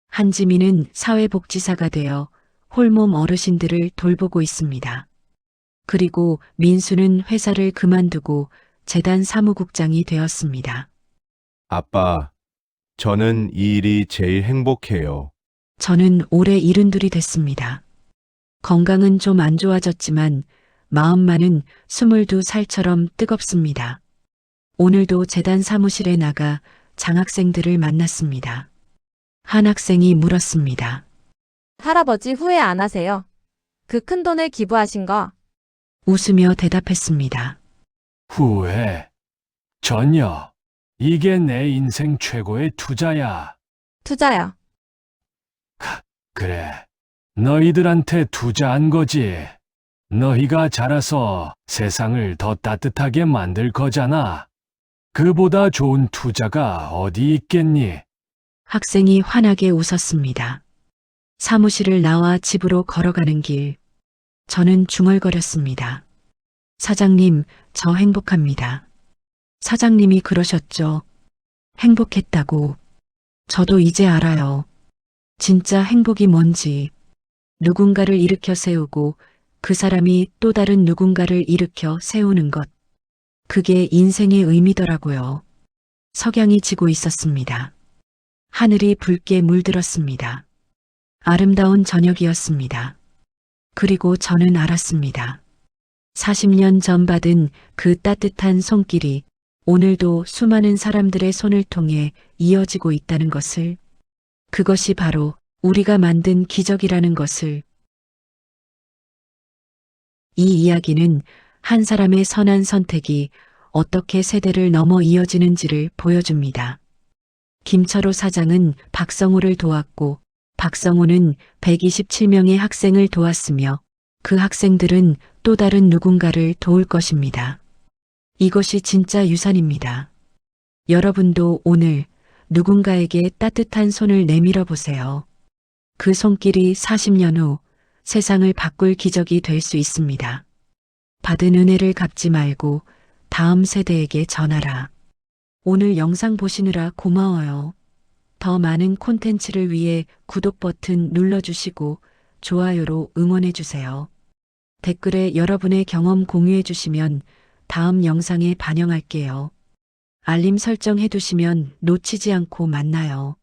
한지민은 사회복지사가 되어 홀몸 어르신들을 돌보고 있습니다. 그리고 민수는 회사를 그만두고 재단 사무국장이 되었습니다. 아빠, 저는 이 일이 제일 행복해요. 저는 올해 72이 됐습니다. 건강은 좀 안 좋아졌지만 마음만은 22살처럼 뜨겁습니다. 오늘도 재단 사무실에 나가 장학생들을 만났습니다. 한 학생이 물었습니다. 할아버지 후회 안 하세요? 그 큰 돈을 기부하신 거. 웃으며 대답했습니다. 후회. 전혀. 이게 내 인생 최고의 투자야. 투자요. 그래. 너희들한테 투자한 거지. 너희가 자라서 세상을 더 따뜻하게 만들 거잖아. 그보다 좋은 투자가 어디 있겠니? 학생이 환하게 웃었습니다. 사무실을 나와 집으로 걸어가는 길. 저는 중얼거렸습니다. 사장님, 저 행복합니다. 사장님이 그러셨죠. 행복했다고. 저도 이제 알아요. 진짜 행복이 뭔지. 누군가를 일으켜 세우고 그 사람이 또 다른 누군가를 일으켜 세우는 것. 그게 인생의 의미더라고요. 석양이 지고 있었습니다. 하늘이 붉게 물들었습니다. 아름다운 저녁이었습니다. 그리고 저는 알았습니다. 40년 전 받은 그 따뜻한 손길이 오늘도 수많은 사람들의 손을 통해 이어지고 있다는 것을, 그것이 바로 우리가 만든 기적이라는 것을. 이 이야기는 한 사람의 선한 선택이 어떻게 세대를 넘어 이어지는지를 보여줍니다. 김철호 사장은 박성호를 도왔고 박성호는 127명의 학생을 도왔으며 그 학생들은 또 다른 누군가를 도울 것입니다. 이것이 진짜 유산입니다. 여러분도 오늘 누군가에게 따뜻한 손을 내밀어 보세요. 그 손길이 40년 후 세상을 바꿀 기적이 될 수 있습니다. 받은 은혜를 갚지 말고 다음 세대에게 전하라. 오늘 영상 보시느라 고마워요. 더 많은 콘텐츠를 위해 구독 버튼 눌러주시고 좋아요로 응원해주세요. 댓글에 여러분의 경험 공유해주시면 다음 영상에 반영할게요. 알림 설정 해두시면 놓치지 않고 만나요.